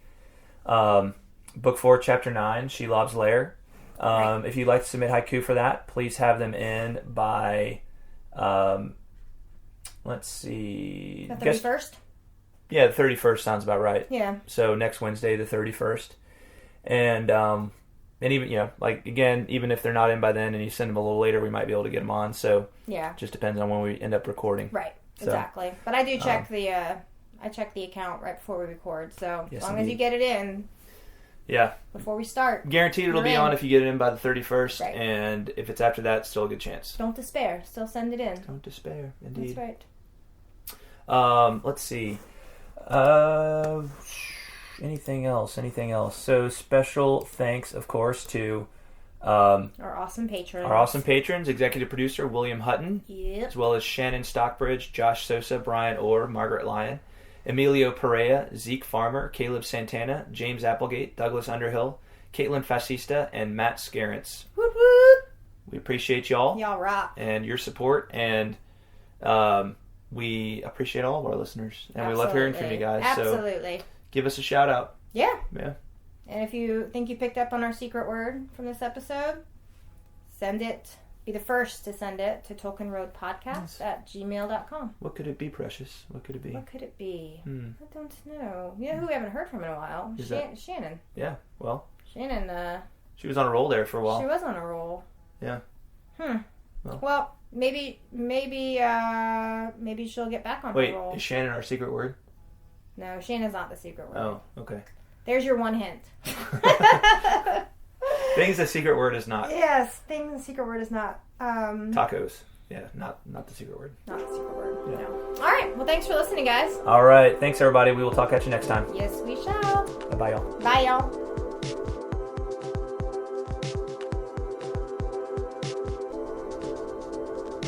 Book 4, Chapter 9, Shelob's Lair. Right. If you'd like to submit haiku for that, please have them in by, let's see. The 31st? Yeah, the 31st sounds about right. Yeah. So next Wednesday, the 31st. And even, even if they're not in by then and you send them a little later, we might be able to get them on. So yeah, it just depends on when we end up recording. Right. Exactly. But I do check I check the account right before we record. So as long as you get it in. Yeah. Before we start. Guaranteed it'll be on if you get it in by the 31st. Right. And if it's after that, still a good chance. Don't despair. Still send it in. Don't despair. Indeed. That's right. Let's see. Anything else? So special thanks, of course, to our awesome patrons. Executive producer William Hutton. Yep. As well as Shannon Stockbridge, Josh Sosa, Brian Orr, Margaret Lyon, Emilio Perea, Zeke Farmer, Caleb Santana, James Applegate, Douglas Underhill, Caitlin Fascista, and Matt Scarrence. Whoop whoop. We appreciate y'all. Y'all rock. And your support, and we appreciate all of our listeners. And Absolutely. we love hearing from you guys. Absolutely. So give us a shout out. Yeah. Yeah. And if you think you picked up on our secret word from this episode, send it. Be the first to send it to tokenroadpodcast@gmail.com. What could it be, Precious? What could it be? What could it be? I don't know. You know who we haven't heard from in a while? Shannon. Yeah, well. Shannon, she was on a roll there for a while. She was on a roll. Yeah. Well, maybe she'll get back on her roll. Wait, is Shannon our secret word? No, Shannon's not the secret word. Oh, okay. There's your one hint. Things the secret word is not. Yes, things the secret word is not. Tacos. Yeah, not the secret word. Not the secret word. Yeah. No. All right. Well, thanks for listening, guys. All right. Thanks, everybody. We will talk at you next time. Yes, we shall. Bye, y'all. Bye, y'all.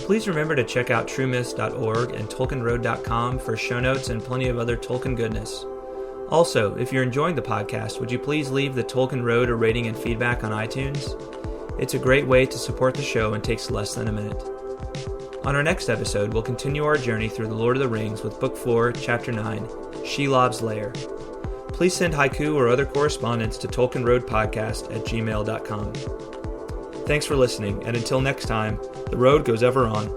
Please remember to check out truemyths.org and tolkienroad.com for show notes and plenty of other Tolkien goodness. Also, if you're enjoying the podcast, would you please leave the Tolkien Road a rating and feedback on iTunes? It's a great way to support the show and takes less than a minute. On our next episode, we'll continue our journey through The Lord of the Rings with Book 4, Chapter 9, Shelob's Lair. Please send haiku or other correspondence to tolkienroadpodcast@gmail.com. Thanks for listening, and until next time, the road goes ever on.